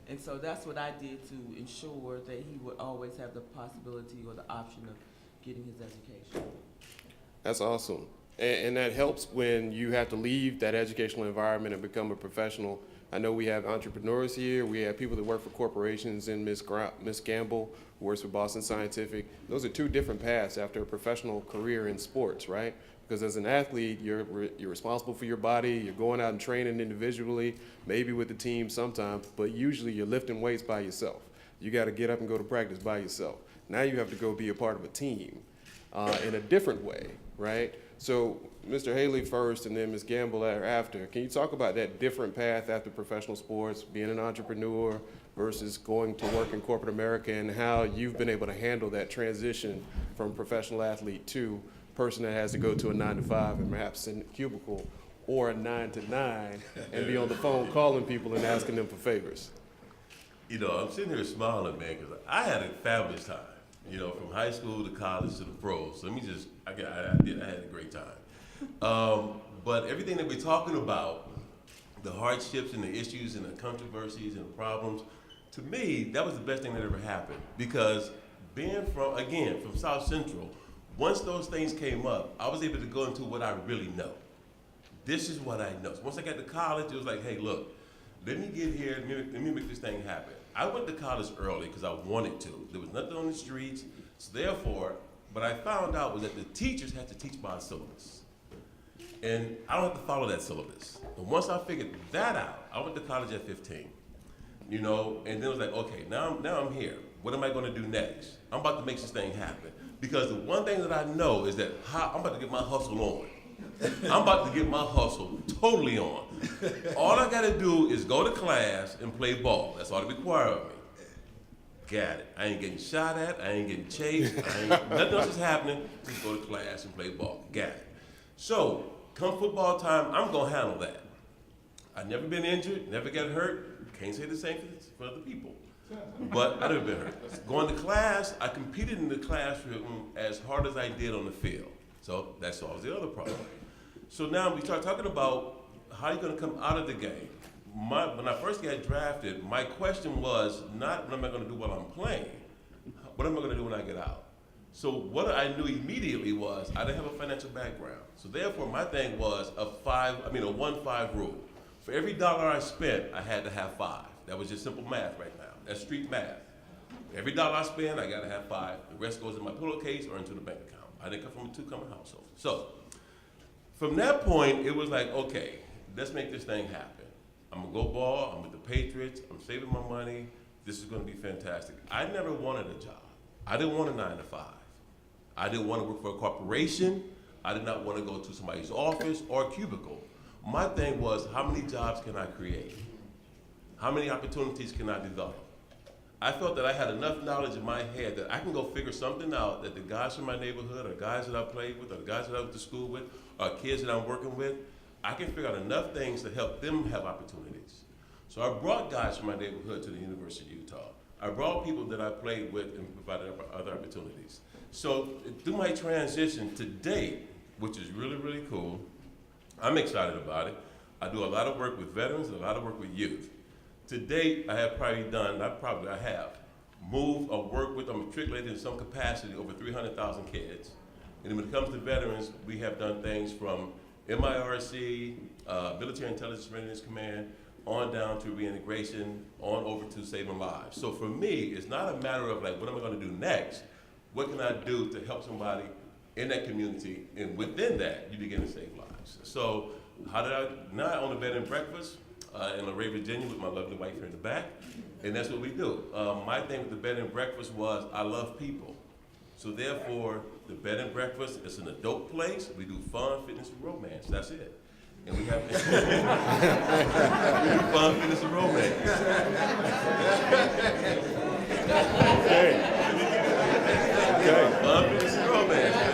And so that's what I did to ensure that he would always have the possibility or the option of getting his education. That's awesome. And that helps when you have to leave that educational environment and become a professional. I know we have entrepreneurs here. We have people that work for corporations, and Miss Gamble, who works for Boston Scientific. Those are two different paths after a professional career in sports, right? Because as an athlete, you're responsible for your body. You're going out and training individually, maybe with the team sometimes, but usually you're lifting weights by yourself. You got to get up and go to practice by yourself. Now you have to go be a part of a team in a different way, right? So Mr. Haley first and then Ms. Gamble after. Can you talk about that different path after professional sports, being an entrepreneur versus going to work in corporate America, and how you've been able to handle that transition from professional athlete to person that has to go to a 9-to-5 and perhaps in a cubicle, or a 9-to-9 and be on the phone calling people and asking them for favors? You know, I'm sitting here smiling, man, because I had a fabulous time. You know, from high school to college to the pros. Let me just, I had a great time. But everything that we're talking about, the hardships and the issues and the controversies and the problems, to me, that was the best thing that ever happened. Because being from South Central, once those things came up, I was able to go into what I really know. This is what I know. So once I got to college, it was like, hey, look, let me get here, let me make this thing happen. I went to college early because I wanted to. There was nothing on the streets, so therefore, what I found out was that the teachers had to teach by a syllabus. And I don't have to follow that syllabus. And once I figured that out, I went to college at 15. You know, and then it was like, okay, now I'm here. What am I going to do next? I'm about to make this thing happen. Because the one thing that I know is that I'm about to get my hustle on. I'm about to get my hustle totally on. All I got to do is go to class and play ball. That's all it requires of me. Got it. I ain't getting shot at. I ain't getting chased. Nothing else is happening. Just go to class and play ball. Got it. So come football time, I'm gonna handle that. I've never been injured, never got hurt. Can't say the same for other people. But I've never been hurt. Going to class, I competed in the classroom as hard as I did on the field. So that solves the other problem. So now we start talking about how you're gonna come out of the game. When I first got drafted, my question was not what am I gonna do while I'm playing, what am I gonna do when I get out? So what I knew immediately was I didn't have a financial background. So therefore my thing was a 1-5 rule. For every dollar I spent, I had to have 5. That was just simple math right now. That's street math. Every dollar I spend, I gotta have 5. The rest goes in my pillowcase or into the bank account. I didn't come from a two-income household. So from that point, it was like, okay, let's make this thing happen. I'm gonna go ball, I'm with the Patriots, I'm saving my money, this is gonna be fantastic. I never wanted a job. I didn't want a 9-to-5. I didn't want to work for a corporation. I did not want to go to somebody's office or a cubicle. My thing was, how many jobs can I create? How many opportunities can I develop? I felt that I had enough knowledge in my head that I can go figure something out that the guys from my neighborhood or guys that I played with or the guys that I went to school with or kids that I'm working with, I can figure out enough things to help them have opportunities. So I brought guys from my neighborhood to the University of Utah. I brought people that I played with and provided other opportunities. So through my transition to date, which is really, really cool, I'm excited about it. I do a lot of work with veterans and a lot of work with youth. To date, I have moved or worked with or matriculated in some capacity over 300,000 kids. And when it comes to veterans, we have done things from MIRC, Military Intelligence Readiness Command, on down to reintegration, on over to saving lives. So for me, it's not a matter of like, what am I gonna do next? What can I do to help somebody in that community? And within that, you begin to save lives. So now I own a bed and breakfast in LaRae, Virginia with my lovely wife here in the back. And that's what we do. My thing with the bed and breakfast was I love people. So therefore, the bed and breakfast is an adult place. We do fun, fitness, and romance. That's it. And we have we do fun, fitness, and romance. Okay. Fun, fitness, and romance, man.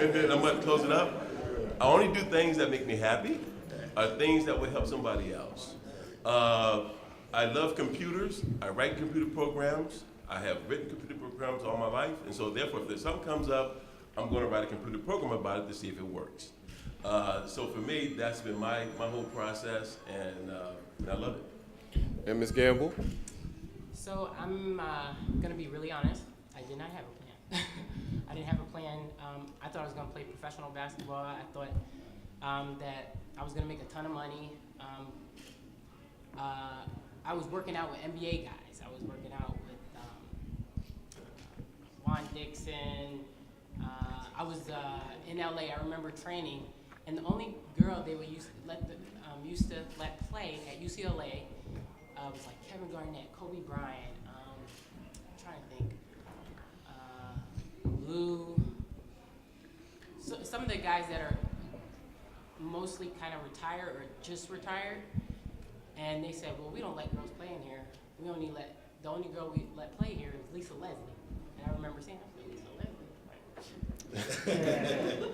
And then I'm going to close it up. I only do things that make me happy, or things that would help somebody else. I love computers. I write computer programs. I have written computer programs all my life, and so therefore, if there's something comes up, I'm going to write a computer program about it to see if it works. So for me, that's been my whole process, and I love it. And Ms. Gamble? So I'm gonna be really honest. I did not have a plan. I didn't have a plan. I thought I was gonna play professional basketball. I thought that I was gonna make a ton of money. I was working out with NBA guys. I was working out with Juan Dixon. I was in LA. I remember training, and the only girl they used to let play at UCLA was like Kevin Garnett, Kobe Bryant. I'm trying to think. Lou. So, some of the guys that are mostly kind of retired or just retired, and they said, "Well, we don't let girls play in here. We only let the only girl we let play here is Lisa Leslie." And I remember saying, "Lisa Leslie."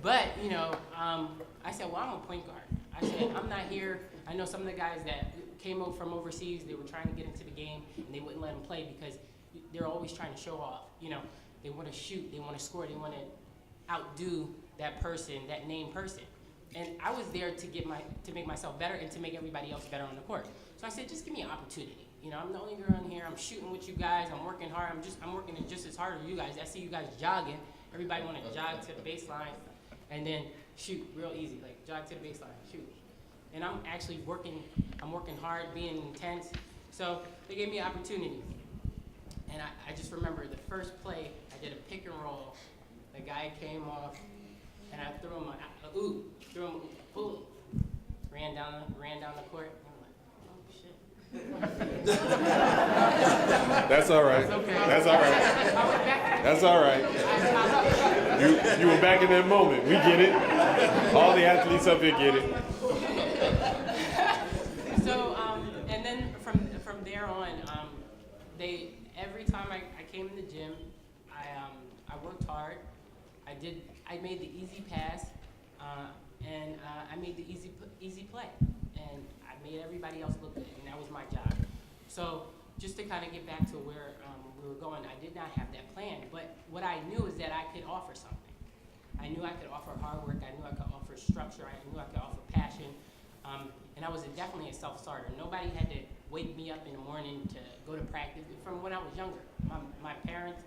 But you know, I said, "Well, I'm a point guard." I said, "I'm not here." I know some of the guys that came over from overseas. They were trying to get into the game, and they wouldn't let them play because they're always trying to show off. You know, they want to shoot, they want to score, they want to outdo that person, that named person. And I was there to make myself better and to make everybody else better on the court. So I said, just give me an opportunity. You know, I'm the only girl in here. I'm shooting with you guys. I'm working hard. I'm working just as hard as you guys. I see you guys jogging. Everybody want to jog to the baseline and then shoot real easy, like jog to the baseline, shoot. And I'm actually working hard, being intense. So they gave me an opportunity. And I just remember the first play, I did a pick and roll. The guy came off, and I threw him boom, ran down the court. And I'm like, oh shit. That's all right. Okay. That's all right. I went back. That's all right. You were back in that moment. We get it. All the athletes up here get it. So, and then from there on, every time I came in the gym, I worked hard. I I made the easy pass, and I made the easy play, and I made everybody else look good, and that was my job. So just to kind of get back to where we were going, I did not have that plan, but what I knew is that I could offer something. I knew I could offer hard work, I knew I could offer structure, I knew I could offer passion, and I was definitely a self-starter. Nobody had to wake me up in the morning to go to practice. From when I was younger, my parents,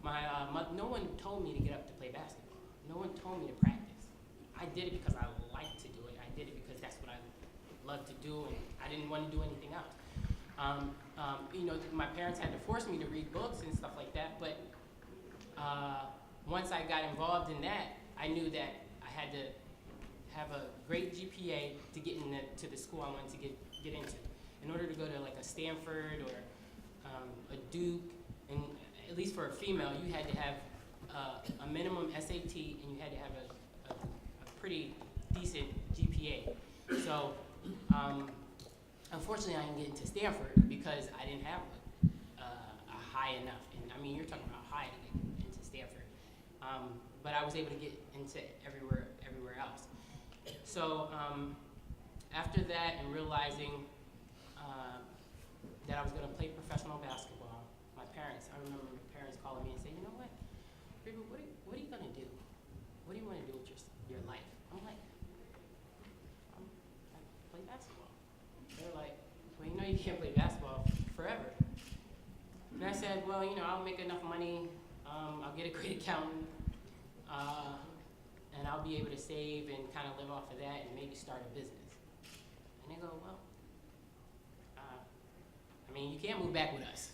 no one told me to get up to play basketball. No one told me to practice. I did it because I liked to do it. I did it because that's what I loved to do, and I didn't want to do anything else. You know, my parents had to force me to read books and stuff like that, but once I got involved in that, I knew that I had to have a great GPA to get into the school I wanted to get into. In order to go to like a Stanford or a Duke, and at least for a female, you had to have a minimum SAT, and you had to have a pretty decent GPA. So unfortunately, I didn't get into Stanford because I didn't have a high enough. And I mean, you're talking about high to get into Stanford. But I was able to get into everywhere else. So after that, and realizing that I was going to play professional basketball, I remember my parents calling me and saying, you know what, Reba, what are you going to do? What do you want to do with your life? I'm like, I play basketball. They're like, well, you know you can't play basketball forever. And I said, well, you know, I'll make enough money, I'll get a great accountant, and I'll be able to save and kind of live off of that and maybe start a business. And they go, well, I mean, you can't move back with us.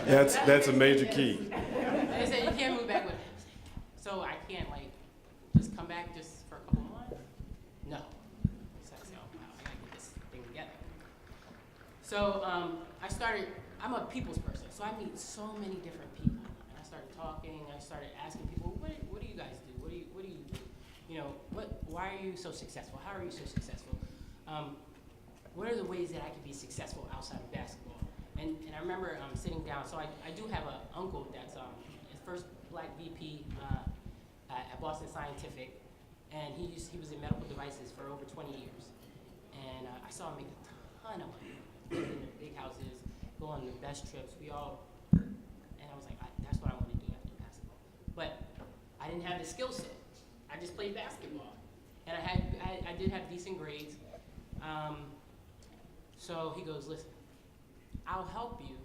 That's a major key. They said, you can't move back with us. So I can't, like, just come back just for a couple months? No. So I said, oh, wow, I gotta get this thing together. So I'm a people's person, so I meet so many different people. And I started talking, I started asking people, what do you guys do? What do you do? You know, why are you so successful? How are you so successful? What are the ways that I could be successful outside of basketball? And I remember sitting down, so I do have an uncle that's his first black VP at Boston Scientific, and he was in medical devices for over 20 years. And I saw him make a ton of money, live in the big houses, go on the best trips, and I was like, that's what I want to do after basketball. But I didn't have the skill set. I just played basketball. And I did have decent grades. So he goes, listen, I'll help you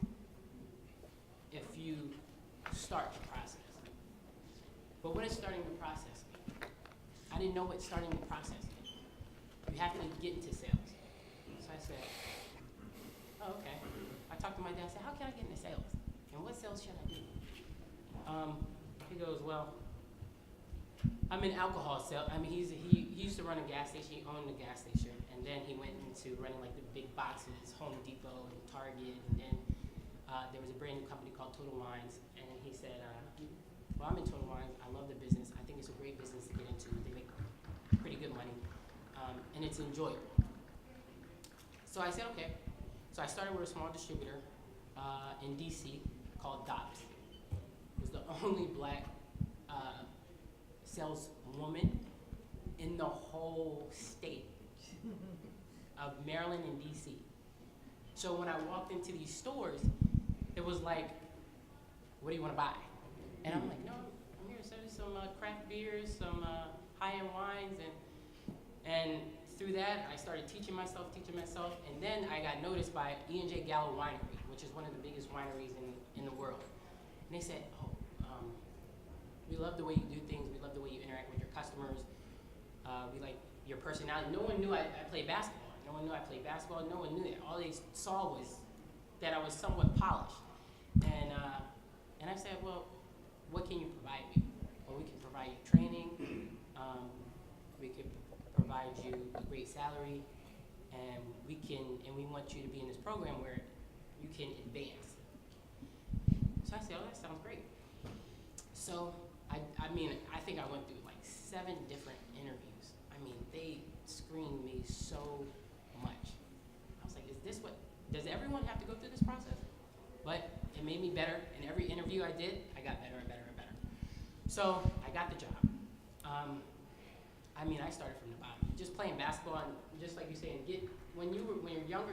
if you start the process. But what does starting the process mean? I didn't know what starting the process meant. You have to get into sales. So I said, oh, okay. I talked to my dad, I said, how can I get into sales? And what sales should I do? He goes, well, I'm in alcohol sales. I mean, he used to run a gas station. He owned a gas station, and then he went into running like the big boxes, Home Depot and Target, and then there was a brand new company called Total Wines, and he said, well, I'm in Total Wines. I love the business. I think it's a great business to get into. They make pretty good money, and it's enjoyable. So I said, okay. So I started with a small distributor in DC called Dobbs. It was the only black saleswoman in the whole state of Maryland and DC. So when I walked into these stores, it was like, what do you want to buy? And I'm like, no, I'm here to sell you some craft beers, some high-end wines, and through that, I started teaching myself, and then I got noticed by E&J Gallo Winery, which is one of the biggest wineries in the world. And they said, oh, we love the way you do things, we love the way you interact with your customers, we like your personality. No one knew I played basketball. No one knew I played basketball, no one knew that. All they saw was that I was somewhat polished. And I said, well, what can you provide me? Well, we can provide you training, we can provide you a great salary, and we want you to be in this program where you can advance. So I said, oh, that sounds great. So I mean, I think I went through like 7 different interviews. I mean, they screened me so much. I was like, is this what, does everyone have to go through this process? but it made me better. And every interview I did, I got better and better and better. So I got the job. I mean, I started from the bottom, just playing basketball, and just like you saying, when you're younger,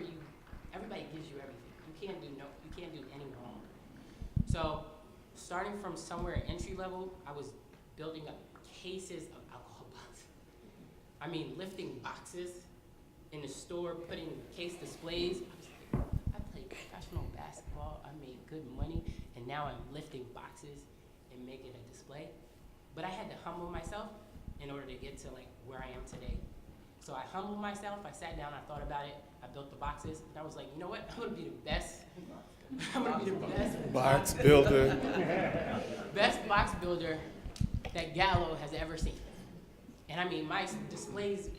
everybody gives you everything. You can't do any wrong. So starting from somewhere entry level, I was building up cases of alcohol boxes. I mean, lifting boxes in the store, putting case displays. I was like, I played professional basketball, I made good money, and now I'm lifting boxes and making a display. But I had to humble myself in order to get to like where I am today. So I humbled myself, I sat down, I thought about it, I built the boxes, and I was like, you know what, I'm gonna be the best. I'm gonna be the best Box builder. best box builder that Gallo has ever seen. And I mean, my displays,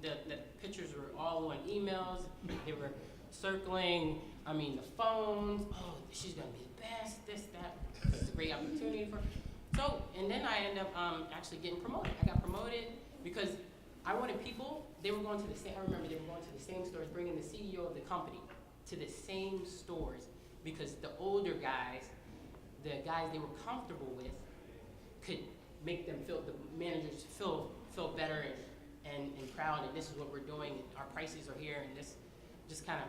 the pictures were all on emails, they were circling, I mean, the phones, oh, she's gonna be the best, this, that, this is a great opportunity for. So, and then I ended up actually getting promoted. I got promoted because I wanted people, they were going to the same, I remember they were going to the same stores, bringing the CEO of the company to the same stores, because the older guys, the guys they were comfortable with, could make them feel, the managers feel better and proud, and this is what we're doing, and our prices are here, and this just kind of,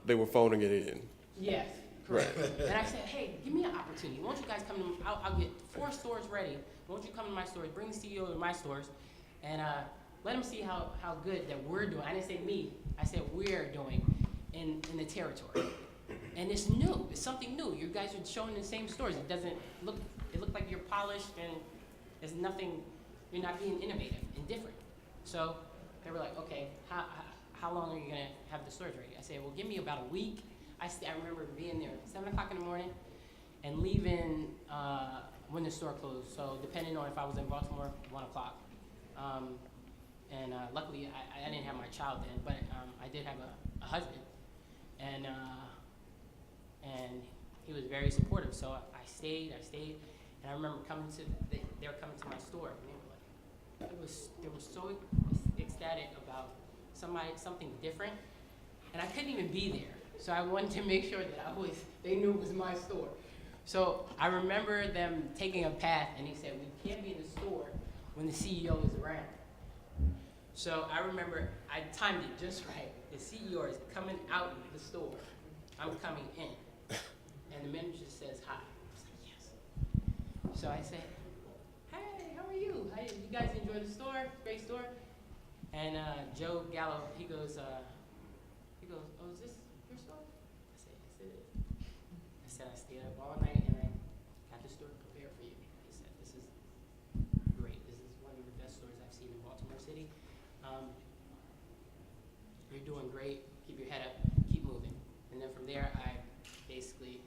They were phoning it in. yes, correct. And I said, hey, give me an opportunity. Won't you guys come to, I'll get 4 stores ready. Won't you come to my stores, bring the CEO to my stores, and let them see how good that we're doing. I didn't say me, I said we're doing in the territory. And it's new, it's something new. You guys are showing the same stores. It doesn't look, it looked like you're polished and there's nothing, you're not being innovative and different. So they were like, okay, how long are you gonna have the stores ready? I said, well, give me about a week. I remember being there at 7 o'clock in the morning and leaving when the store closed. So depending on if I was in Baltimore, 1 o'clock. Luckily, I didn't have my child then, but I did have a husband, and he was very supportive. So I stayed, and I remember they were coming to my store, and they were like, they were so ecstatic about something different, and I couldn't even be there. So I wanted to make sure that they knew it was my store. So I remember them taking a path, and he said, we can't be in the store when the CEO is around. So I remember I timed it just right. The CEO is coming out of the store. I'm coming in. And the manager says hi. I was like, yes. So I said, hey, how are you? You guys enjoy the store? Great store? And Joe Gallo, he goes, oh, is this your store? I said, yes, it is. I said, I stayed up all night and I got the store prepared for you. He said, this is great. This is one of the best stores I've seen in Baltimore City. You're doing great. Keep your head up. Keep moving. And then from there, I basically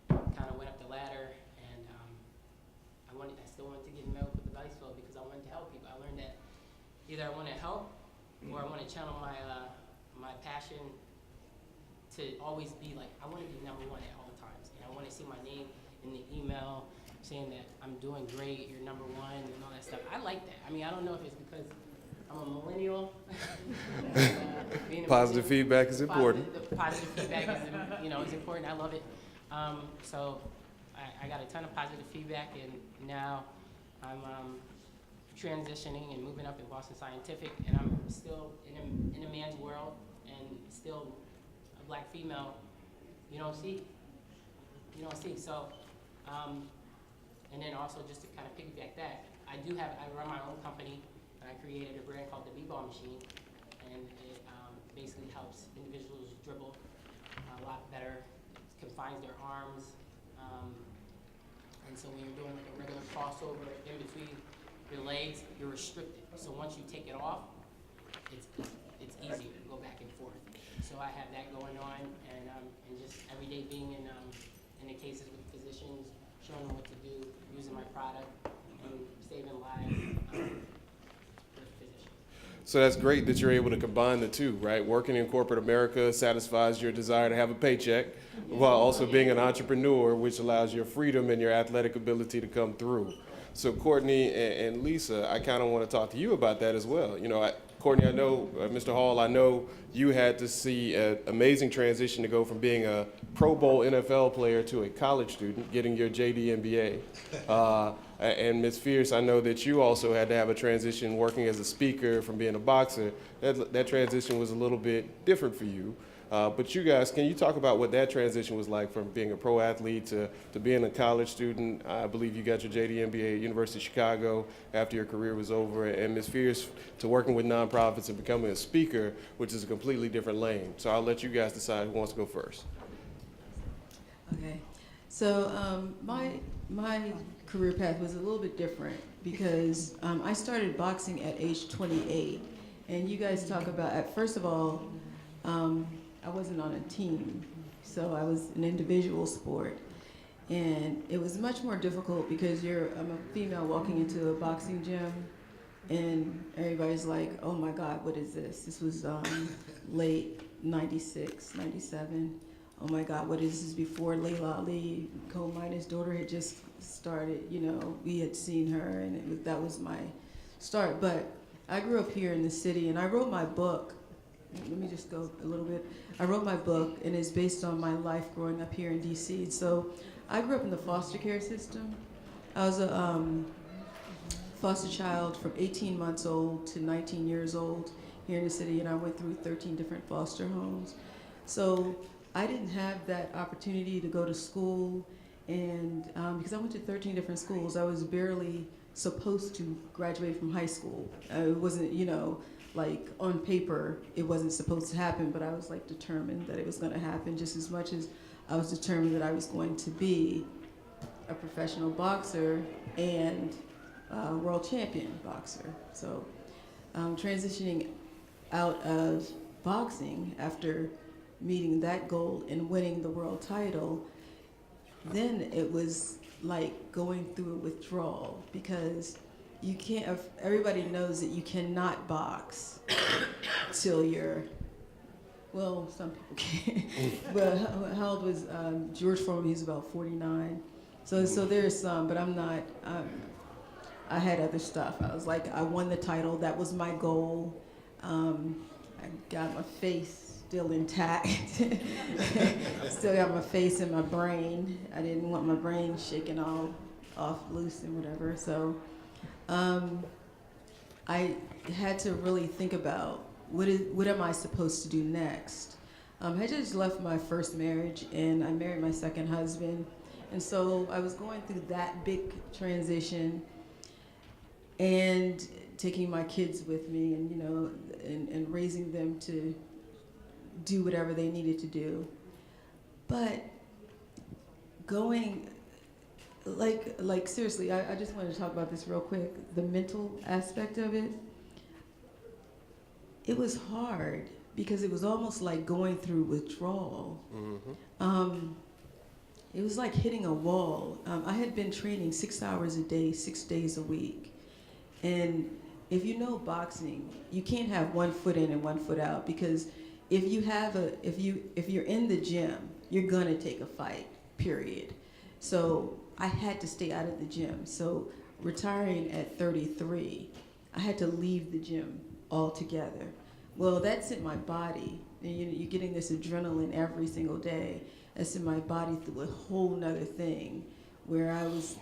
kind of went up the ladder, and I still wanted to get involved with the Dice Flow because I wanted to help people. I learned that either I want to help or I want to channel my passion to always be like, I want to be #1 at all times, and I want to see my name in the email saying that I'm doing great, you're #1, and all that stuff. I like that. I mean, I don't know if it's because I'm a millennial. Being a Positive millennial, feedback is important. The positive feedback is important. I love it. So I got a ton of positive feedback, and now I'm transitioning and moving up in Boston Scientific, and I'm still in a man's world, and still a black female. You don't see. So, and then also just to kind of piggyback that, I run my own company. I created a brand called the B-Ball Machine, and it basically helps individuals dribble a lot better, confines their arms, and so when you're doing like a regular crossover in between your legs, you're restricted. So once you take it off, it's easier to go back and forth. So I have that going on, and just every day being in the cases with physicians, showing them what to do, using my product, and saving lives. So that's great that you're able to combine the two, right? Working in corporate America satisfies your desire to have a paycheck while also being an entrepreneur, which allows your freedom and your athletic ability to come through. So Courtney and Lisa, I kind of want to talk to you about that as well. Courtney, I know, Mr. Hall, I know you had to see an amazing transition to go from being a Pro Bowl NFL player to a college student, getting your JD MBA. And Ms. Fierce, I know that you also had to have a transition working as a speaker from being a boxer. That transition was a little bit different for you. But you guys, can you talk about what that transition was like from being a pro athlete to being a college student? I believe you got your JD MBA at University of Chicago after your career was over. And Ms. Fierce, to working with nonprofits and becoming a speaker, which is a completely different lane. So I'll let you guys decide who wants to go first. Okay, so my career path was a little bit different because I started boxing at age 28, and you guys talk about, first of all, I wasn't on a team, so I was an individual sport, and it was much more difficult because I'm a female walking into a boxing gym, and everybody's like, oh my God, what is this? This was late 96, 97. Oh my God, what is this? Before Layla Ali, Cole Miners' daughter had just started, you know, we had seen her, and that was my start. But I grew up here in the city, and I wrote my book. Let me just go a little bit. I wrote my book, and it's based on my life growing up here in DC. So I grew up in the foster care system. I was a foster child from 18 months old to 19 years old here in the city, and I went through 13 different foster homes. So I didn't have that opportunity to go to school, and because I went to 13 different schools, I was barely supposed to graduate from high school. It wasn't, you know, like on paper, it wasn't supposed to happen, but I was like determined that it was going to happen just as much as I was determined that I was going to be a professional boxer and a world champion boxer. So transitioning out of boxing after meeting that goal and winning the world title, then it was like going through a withdrawal because you can't, everybody knows that you cannot box till you're, well, some people can. But how old was George Foreman? He was about 49. So there's some, but I'm not, I had other stuff. I was like, I won the title, that was my goal. I got my face still intact. Still got my face and my brain. I didn't want my brain shaking all off loose and whatever. So I had to really think about what am I supposed to do next. I just left my first marriage and I married my second husband. And so I was going through that big transition and taking my kids with me and, you know, and raising them to do whatever they needed to do. But going, like seriously, I just wanted to talk about this real quick. The mental aspect of it, it was hard because it was almost like going through withdrawal. Mm-hmm. It was like hitting a wall. I had been training 6 hours a day, 6 days a week. And if you know boxing, you can't have one foot in and one foot out because if you're in the gym, you're gonna take a fight, period. So I had to stay out of the gym. So retiring at 33, I had to leave the gym altogether. Well, that's in my body. And you're getting this adrenaline every single day. That's in my body through a whole nother thing where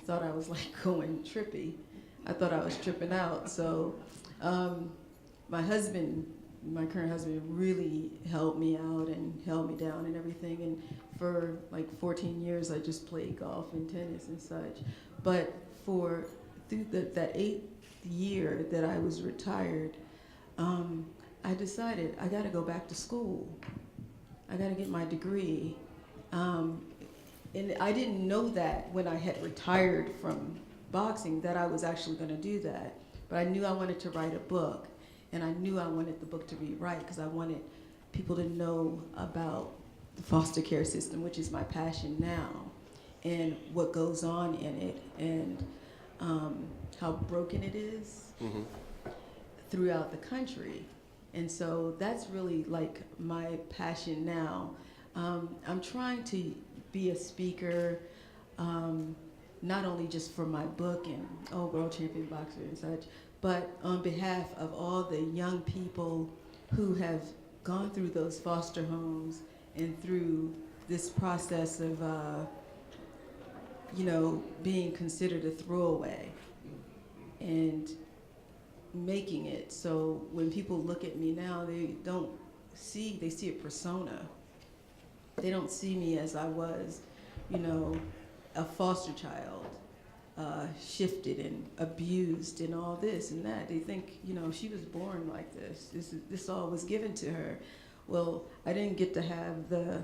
thought I was like going trippy. I thought I was tripping out. So my current husband really helped me out and held me down and everything. And for like 14 years, I just played golf and tennis and such. But through that 8th year that I was retired, I decided I gotta go back to school. I gotta get my degree. And I didn't know that when I had retired from boxing that I was actually gonna do that. But I knew I wanted to write a book. And I knew I wanted the book to be right because I wanted people to know about the foster care system, which is my passion now, and what goes on in it, and how broken it is throughout the country. And so that's really like my passion now. I'm trying to be a speaker not only just for my book and, oh, world champion boxer and such, but on behalf of all the young people who have gone through those foster homes and through this process of, being considered a throwaway and making it. So when people look at me now, they see a persona. They don't see me as I was, a foster child, shifted and abused and all this and that. They think, she was born like this. This all was given to her. Well, I didn't get to have the,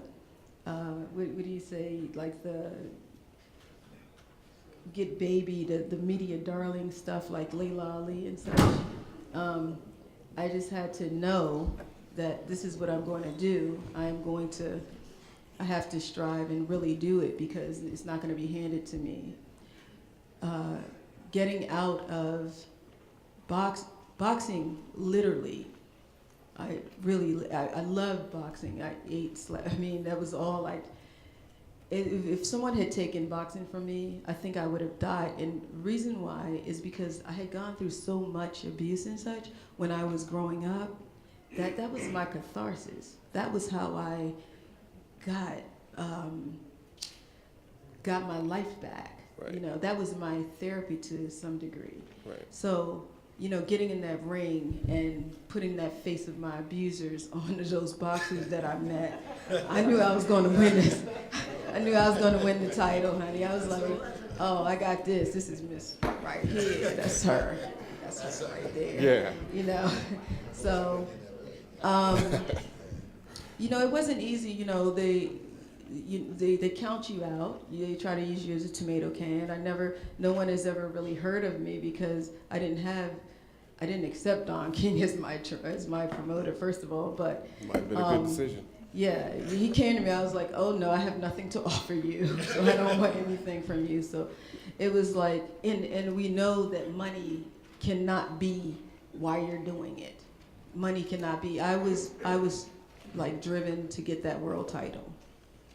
what do you say, like the get baby, the media darling stuff like Layla Ali and such. I just had to know that this is what I'm going to do. I have to strive and really do it because it's not going to be handed to me. Getting out of boxing, literally, I loved boxing. That was all if someone had taken boxing from me, I think I would have died. And reason why is because I had gone through so much abuse and such when I was growing up, that was my catharsis. That was how I got my life back. Right. That was my therapy to some degree. Right. So, getting in that ring and putting that face of my abusers onto those boxers that I met, I knew I was going to win this. I knew I was going to win the title, honey. I was like, oh, I got this. This is Miss right here. That's her. That's her right there. Yeah. So, it wasn't easy. They count you out. They try to use you as a tomato can. No one has ever really heard of me because I didn't accept Don King as my promoter, first of all. But Might have been a good decision. yeah, he came to me. I was like, oh no, I have nothing to offer you, so I don't want anything from you. So it was like, and we know that money cannot be why you're doing it. Money cannot be. I was like driven to get that world title.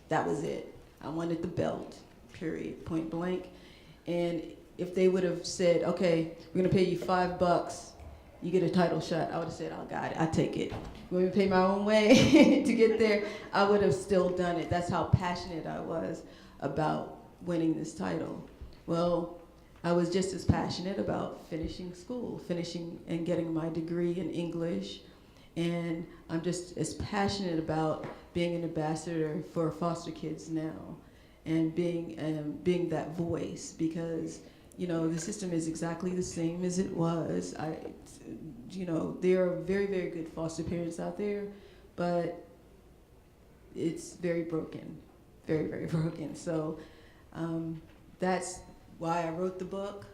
That was it. I wanted the belt, period, point blank. And if they would have said, okay, we're gonna pay you $5, you get a title shot, I would have said, oh, got it, I take it. We're gonna pay my own way to get there, I would have still done it. That's how passionate I was about winning this title. Well, I was just as passionate about finishing school, finishing and getting my degree in English. And I'm just as passionate about being an ambassador for foster kids now and being that voice because, the system is exactly the same as it was. There are very, very good foster parents out there, but it's very broken, very, very broken. So that's why I wrote the book,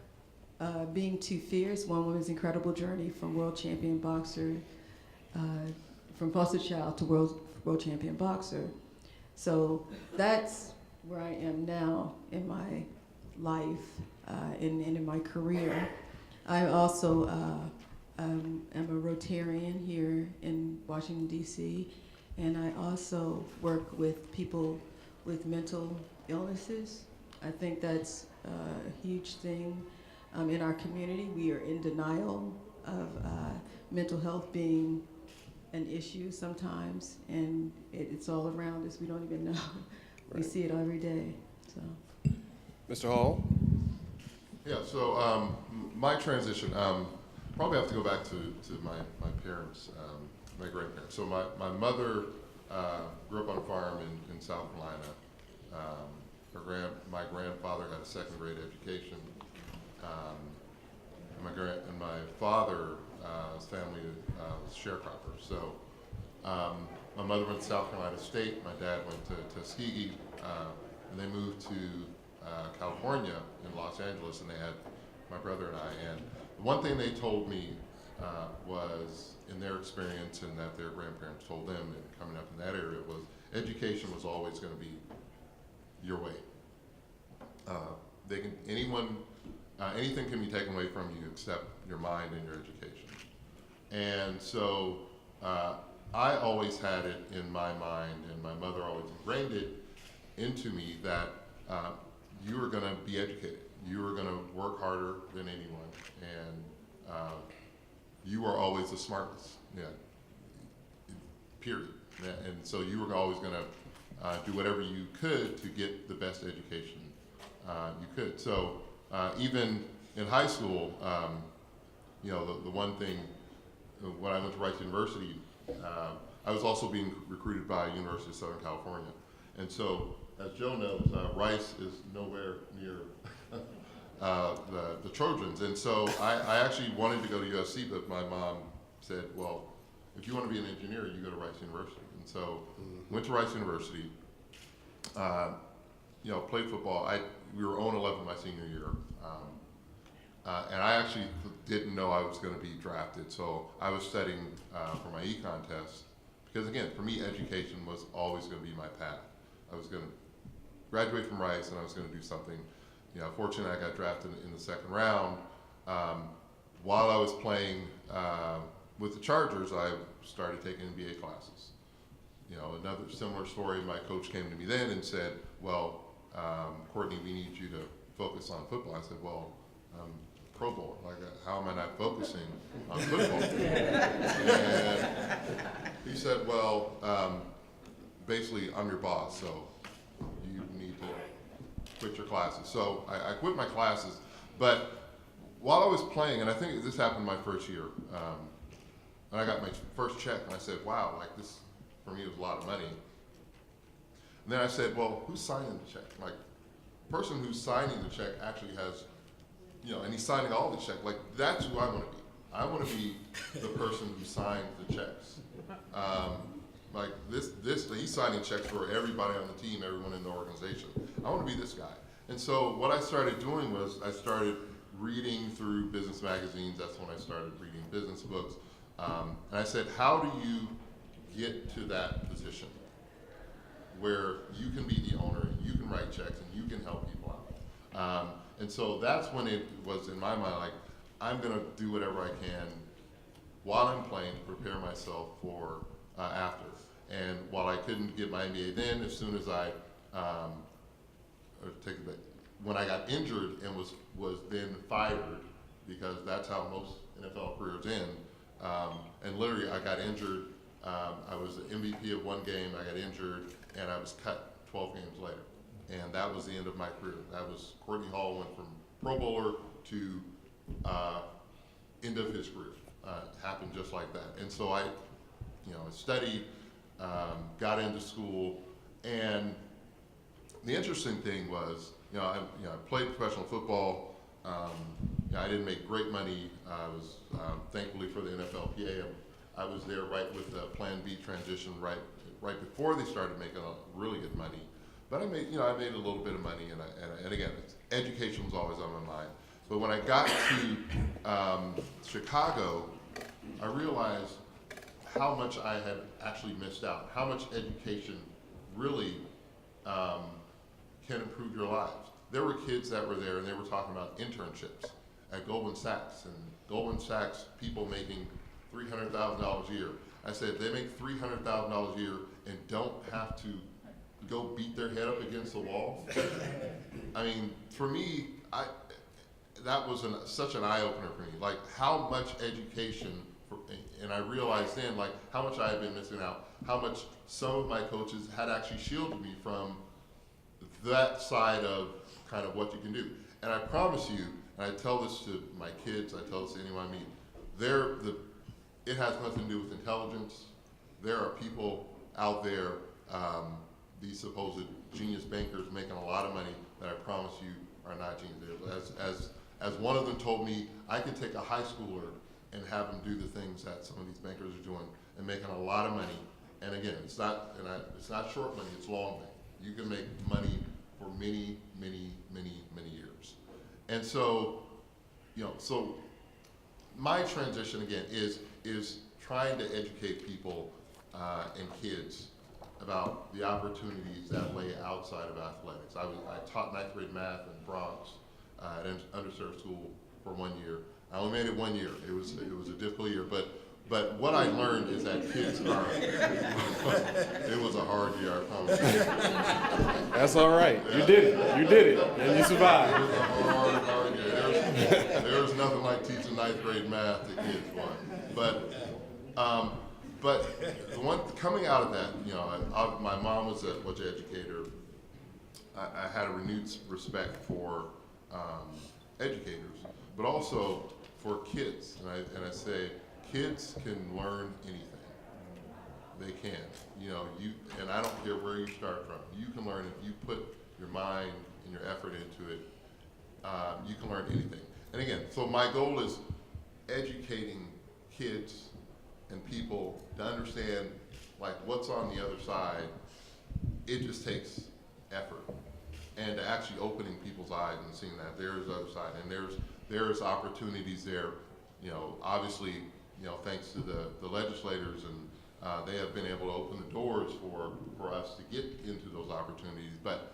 Being Too Fierce, One Woman's Incredible Journey from World Champion Boxer, from foster child to world champion boxer. So that's where I am now in my life and in my career. I also am a Rotarian here in Washington, D.C., and I also work with people with mental illnesses. I think that's a huge thing in our community. We are in denial of mental health being an issue sometimes, and it's all around us. We don't even know. We see it every day. So, Mr. Hall? Yeah, so my transition, probably have to go back to my parents, my grandparents. So my mother grew up on a farm in South Carolina. My grandfather had a second grade education. And my father's family was sharecroppers. So my mother went to South Carolina State, my dad went to Tuskegee, and they moved to California in Los Angeles, and they had my brother and I. And the one thing they told me was, in their experience and that their grandparents told them and coming up in that area, was education was always going to be your way. Anything can be taken away from you except your mind and your education. And so I always had it in my mind, and my mother always ingrained it into me that you are going to be educated. You are going to work harder than anyone, and you are always the smartest. Yeah. Period. Yeah, and so you were always going to do whatever you could to get the best education you could. So even in high school, you know, the one thing, when I went to Rice University, I was also being recruited by University of Southern California. And so, as Joe knows, Rice is nowhere near the Trojans. And so I actually wanted to go to USC, but my mom said, well, if you want to be an engineer, you go to Rice University. And so went to Rice University, you know, played football. We were 0-11 my senior year. And I actually didn't know I was going to be drafted. So I was studying for my econ test. Because again, for me, education was always going to be my path. I was going to graduate from Rice and I was going to do something. You know, fortunately, I got drafted in the second round. While I was playing with the Chargers, I started taking MBA classes. You know, another similar story, my coach came to me then and said, well, Courtney, we need you to focus on football. I said, well, I'm Pro Bowler. Like, how am I not focusing on football? And he said, well, basically, I'm your boss, so you need to quit your classes. So I quit my classes, but while I was playing, and I think this happened my first year, and I got my first check, and I said, wow, like this, for me, was a lot of money. And then I said, well, who's signing the check? Like, the person who's signing the check actually has, you know, and he's signing all the checks. Like, that's who I want to be. I want to be the person who signs the checks. Like he's signing checks for everybody on the team, everyone in the organization. I want to be this guy. And so what I started doing was I started reading through business magazines. That's when I started reading business books. And I said, how do you get to that position where you can be the owner, and you can write checks, and you can help people out? And so that's when it was in my mind, like, I'm going to do whatever I can while I'm playing to prepare myself for after. And while I couldn't get my MBA then, as soon as I, when I got injured and was then fired, because that's how most NFL careers end, and literally I got injured, I was the MVP of one game, I got injured, and I was cut 12 games later. And that was the end of my career. That was, Courtney Hall went from Pro Bowler to end of his career. It happened just like that. And so I studied, got into school, and the interesting thing was, I played professional football. I didn't make great money. I was, thankfully for the NFLPA, I was there right with the Plan B transition, right before they started making really good money. But I made a little bit of money, and again, education was always on my mind. But when I got to Chicago, I realized how much I had actually missed out, how much education really can improve your lives. There were kids that were there, and they were talking about internships at Goldman Sachs, and Goldman Sachs people making $300,000 a year. I said, if they make $300,000 a year and don't have to go beat their head up against the wall, I mean, for me, that was such an eye-opener for me. Like, how much education, and I realized then, like, how much I had been missing out, how much some of my coaches had actually shielded me from that side of kind of what you can do. And I promise you, and I tell this to my kids, I tell this to anyone I meet, it has nothing to do with intelligence. There are people out there, these supposed genius bankers making a lot of money that I promise you are not genius. As one of them told me, I could take a high schooler and have them do the things that some of these bankers are doing and making a lot of money. And again, it's not short money, it's long money. You can make money for many, many, many, many years. And so, so my transition again is trying to educate people and kids about the opportunities that lay outside of athletics. I taught 9th grade math in Bronx at an underserved school for 1 year. I only made it 1 year. It was a difficult year, but But what I learned is that kids are, it was a hard year, I promise you. That's all right. You did it. You did it, and you It survived. was a hard year. There was nothing like teaching ninth grade math to kids, boy. But the one coming out of that, you know, my mom was an educator. I had a renewed respect for educators, but also for kids. And I say, kids can learn anything. They can. You know, and I don't care where you start from. You can learn if you put your mind and your effort into it. You can learn anything. And again, so my goal is educating kids and people to understand like what's on the other side. It just takes effort, and to actually opening people's eyes and seeing that there's the other side, and there's opportunities there. You know, obviously, you know, thanks to the legislators, and they have been able to open the doors for us to get into those opportunities. But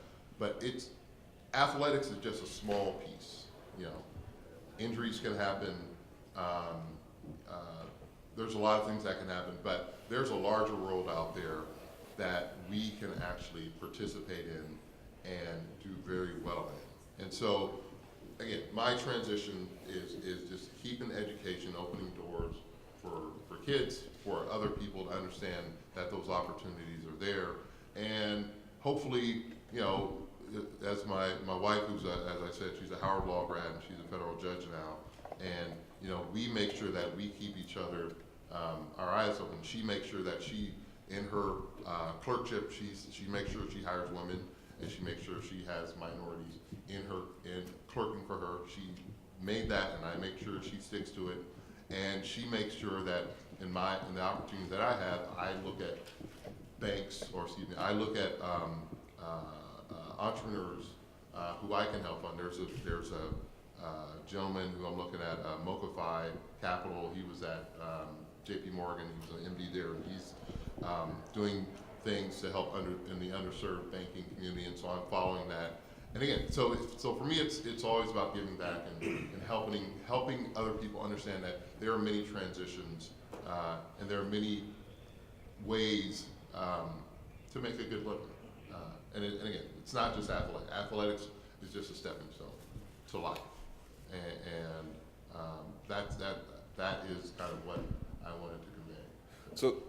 it's athletics is just a small piece. You know, injuries can happen. There's a lot of things that can happen, but there's a larger world out there that we can actually participate in and do very well in. And so, again, my transition is just keeping education, opening doors for kids, for other people to understand that those opportunities are there. And hopefully, you know, as my wife, who's as I said, she's a Howard Law grad, and she's a federal judge now, and you know, we make sure that we keep each other our eyes open. She makes sure that she, in her clerkship, she makes sure she hires women, and she makes sure she has minorities in clerking for her. She made that, and I make sure she sticks to it. And she makes sure that in the opportunities that I have, I look at banks, or excuse me, I look at entrepreneurs who I can help on. There's a gentleman who I'm looking at, Mokafai Capital. He was at JP Morgan. He was an MD there. He's doing things to help in the underserved banking community, and so I'm following that. And again, so for me, it's always about giving back and helping other people understand that there are many transitions and there are many ways to make a good living. And again, it's not just athletics. Athletics is just a stepping stone to life, and that is kind of what I wanted to convey.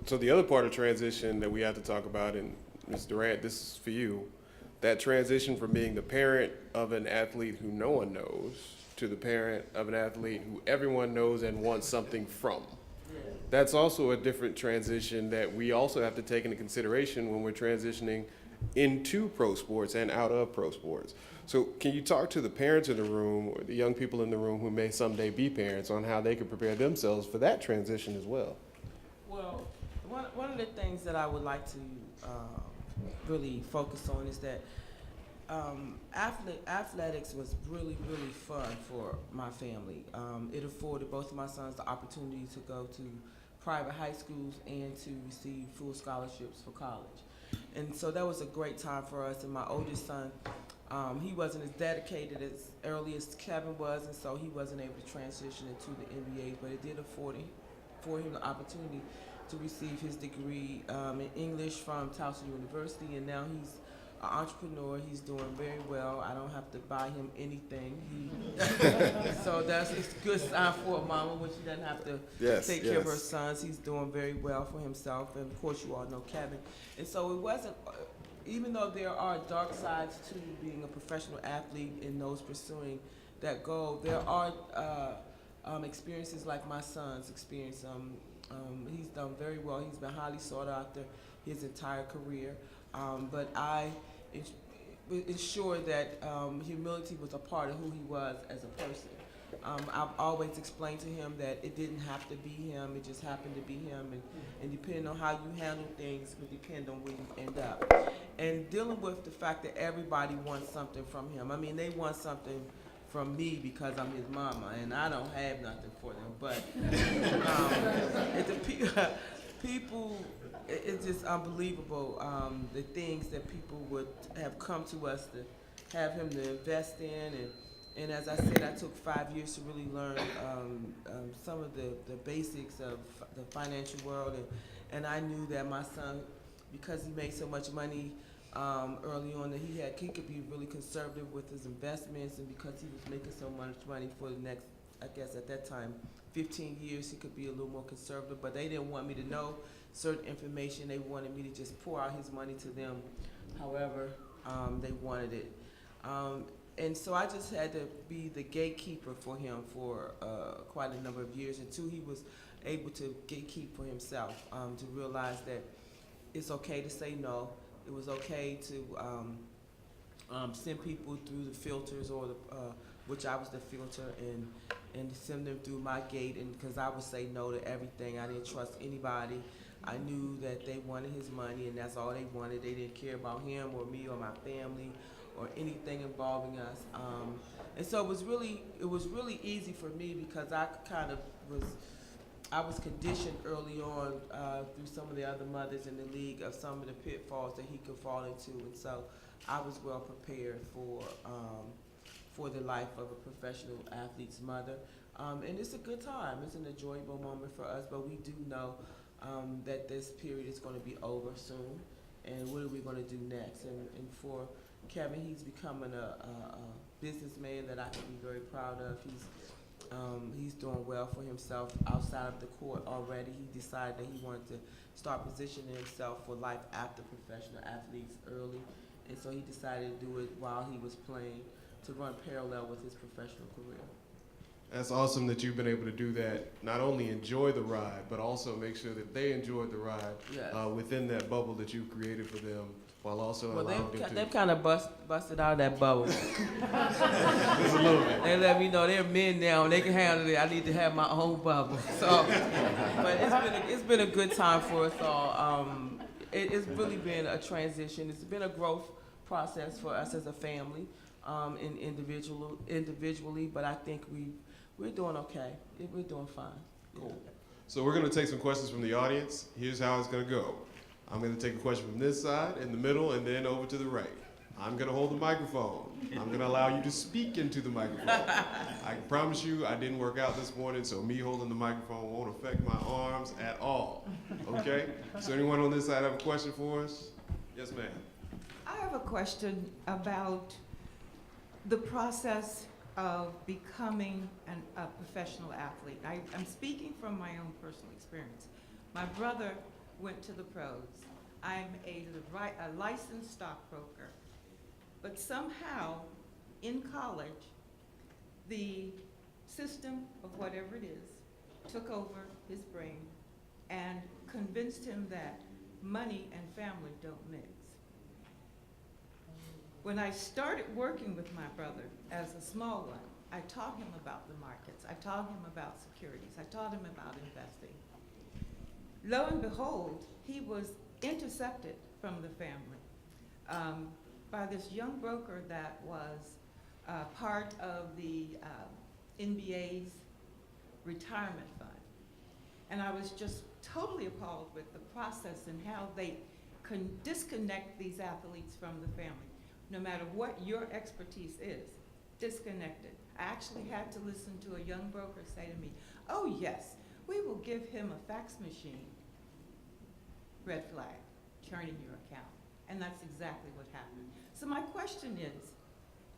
So the other part of transition that we have to talk about, and Ms. Durant, this is for you, that transition from being the parent of an athlete who no one knows to the parent of an athlete who everyone knows and wants something from. That's also a different transition that we also have to take into consideration when we're transitioning into pro sports and out of pro sports. So can you talk to the parents in the room or the young people in the room who may someday be parents on how they can prepare themselves for that transition as well? Well, one of the things that I would like to really focus on is that athletics was really, really fun for my family. It afforded both of my sons the opportunity to go to private high schools and to receive full scholarships for college. And so that was a great time for us. And my oldest son, he wasn't as dedicated as early as Kevin was, and so he wasn't able to transition into the NBA, but it did afford him the opportunity to receive his degree in English from Towson University, and now he's an entrepreneur. He's doing very well. I don't have to buy him anything. So it's a good sign for a mama when she doesn't have to take care of her sons. He's doing very well for himself, and of course you all know Kevin. And so it wasn't, even though there are dark sides to being a professional athlete and those pursuing that goal, there are experiences like my son's experience. He's done very well. He's been highly sought after his entire career. But I ensured that humility was a part of who he was as a person. I've always explained to him that it didn't have to be him, it just happened to be him, and depending on how you handle things would depend on where you end up. And dealing with the fact that everybody wants something from him. I mean, they want something from me because I'm his mama, and I don't have nothing for them, but people, it's just unbelievable, the things that people would have come to us to have him to invest in, and as I said, I took 5 years to really learn some of the basics of the financial world, and I knew that my son, because he made so much money early on, that he could be really conservative with his investments, and because he was making so much money for the next, I guess at that time, 15 years, he could be a little more conservative. But they didn't want me to know certain information. They wanted me to just pour out his money to them however they wanted it. And so I just had to be the gatekeeper for him for quite a number of years until he was able to gatekeep for himself, to realize that it's okay to say no. It was okay to send people through the filters, or which I was the filter, and send them through my gate, and because I would say no to everything. I didn't trust anybody. I knew that they wanted his money, and that's all they wanted. They didn't care about him or me or my family or anything involving us. And so it was really easy for me, because I was conditioned early on through some of the other mothers in the league of some of the pitfalls that he could fall into, and so I was well prepared for the life of a professional athlete's mother. And it's a good time. It's an enjoyable moment for us, but we do know that this period is going to be over soon, and what are we going to do next? And for Kevin, he's becoming a businessman that I can be very proud of. He's doing well for himself outside of the court already. He decided that he wanted to start positioning himself for life after professional athletes early, and so he decided to do it while he was playing, to run parallel with his professional career. That's awesome that you've been able to do that. Not only enjoy the ride, but also make sure that they enjoyed the ride Yes. Within that bubble that you've created for them, while also Well, allowing them to. they've kind of busted out of that bubble. Just a little bit. They let me know they're men now and they can handle it. I need to have my own bubble. So, but it's been a good time for us all. It's really been a transition. It's been a growth process for us as a family, and individually. But I think we're doing okay. We're doing fine. Cool. So we're going to take some questions from the audience. Here's how it's going to go. I'm going to take a question from this side, in the middle, and then over to the right. I'm going to hold the microphone. I'm going to allow you to speak into the microphone. I can promise you I didn't work out this morning, so me holding the microphone won't affect my arms at all. Okay? So anyone on this side have a question for us? Yes, ma'am. I have a question about the process of becoming a professional athlete. I'm speaking from my own personal experience. My brother went to the pros. I'm a licensed stockbroker. But somehow, in college, the system of whatever it is took over his brain and convinced him that money and family don't mix. When I started working with my brother as a small one, I taught him about the markets. I taught him about securities. I taught him about investing. Lo and behold, he was intercepted from the family by this young broker that was part of the NBA's retirement fund. And I was just totally appalled with the process and how they can disconnect these athletes from the family. No matter what your expertise is, disconnected. I actually had to listen to a young broker say to me, "Oh yes, we will give him a fax machine." Red flag, churning your account. And that's exactly what happened. So my question is,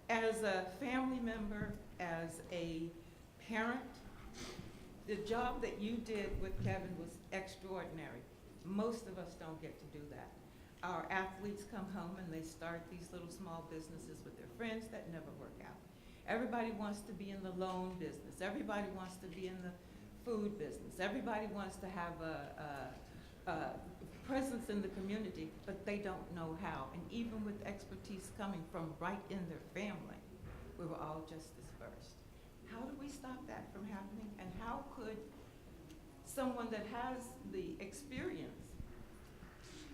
as a family member, as a parent, the job that you did with Kevin was extraordinary. Most of us don't get to do that. Our athletes come home and they start these little small businesses with their friends that never work out. Everybody wants to be in the loan business. Everybody wants to be in the food business. Everybody wants to have a presence in the community, but they don't know how. And even with expertise coming from right in their family, we were all just dispersed. How do we stop that from happening? And how could someone that has the experience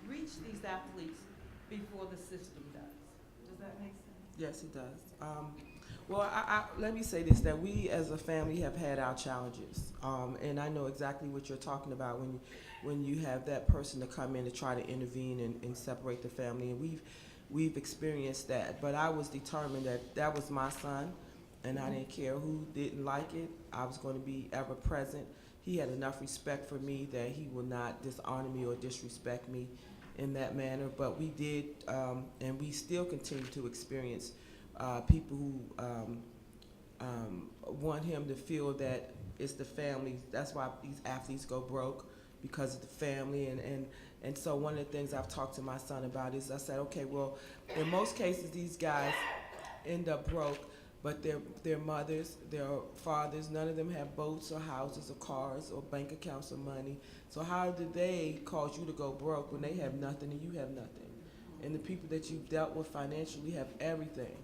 reach these athletes before the system does? Does that make sense? Yes, it does. Well, let me say this, that we as a family have had our challenges. And I know exactly what you're talking about when you have that person to come in to try to intervene and separate the family. And we've experienced that. But I was determined that that was my son, and I didn't care who didn't like it. I was going to be ever present. He had enough respect for me that he will not dishonor me or disrespect me in that manner. But we did, and we still continue to experience people who want him to feel that it's the family. That's why these athletes go broke, because of the family. And so one of the things I've talked to my son about is I said, okay, well, in most cases these guys end up broke, but their mothers, their fathers, none of them have boats or houses or cars or bank accounts or money. So how do they cause you to go broke when they have nothing and you have nothing? And the people that you've dealt with financially have everything.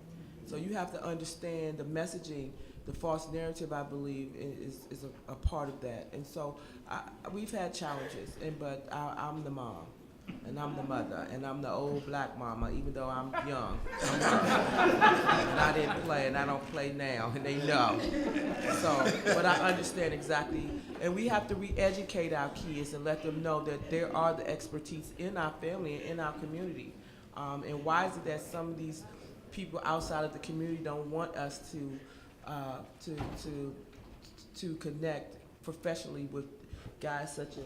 So you have to understand the messaging, the false narrative, I believe, is a part of that. And so we've had challenges, but I'm the mom, and I'm the mother, and I'm the old black mama, even though I'm young. And I didn't play, and I don't play now, and they know. So, but I understand exactly. And we have to re-educate our kids and let them know that there are the expertise in our family and in our community. And why is it that some of these people outside of the community don't want us to connect professionally with guys such as,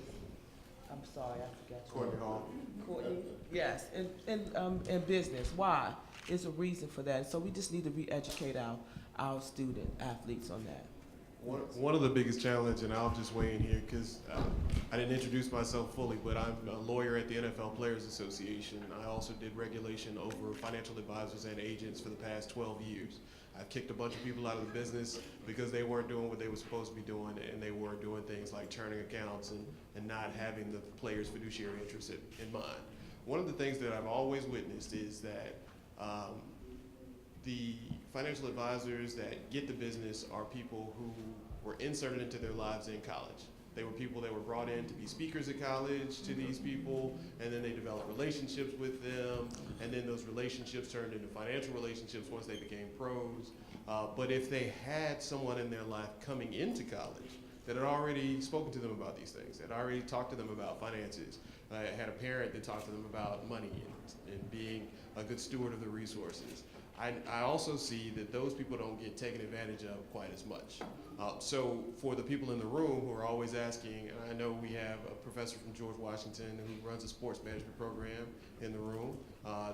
I'm sorry, I forgot your Courtney name. Hall. Courtney, yes, and business. Why? There's a reason for that. So we just need to re-educate our student athletes on that. One of the biggest challenge, and I'll just weigh in here because I didn't introduce myself fully, but I'm a lawyer at the NFL Players Association. I also did regulation over financial advisors and agents for the past 12 years. I've kicked a bunch of people out of the business because they weren't doing what they were supposed to be doing, and they were doing things like churning accounts and not having the players' fiduciary interests in mind. One of the things that I've always witnessed is that the financial advisors that get the business are people who were inserted into their lives in college. They were people that were brought in to be speakers at college to these people, and then they developed relationships with them, and then those relationships turned into financial relationships once they became pros. But if they had someone in their life coming into college that had already spoken to them about these things, that already talked to them about finances, had a parent that talked to them about money and being a good steward of the resources, I also see that those people don't get taken advantage of quite as much. So for the people in the room who are always asking, and I know we have a professor from George Washington who runs a sports management program in the room.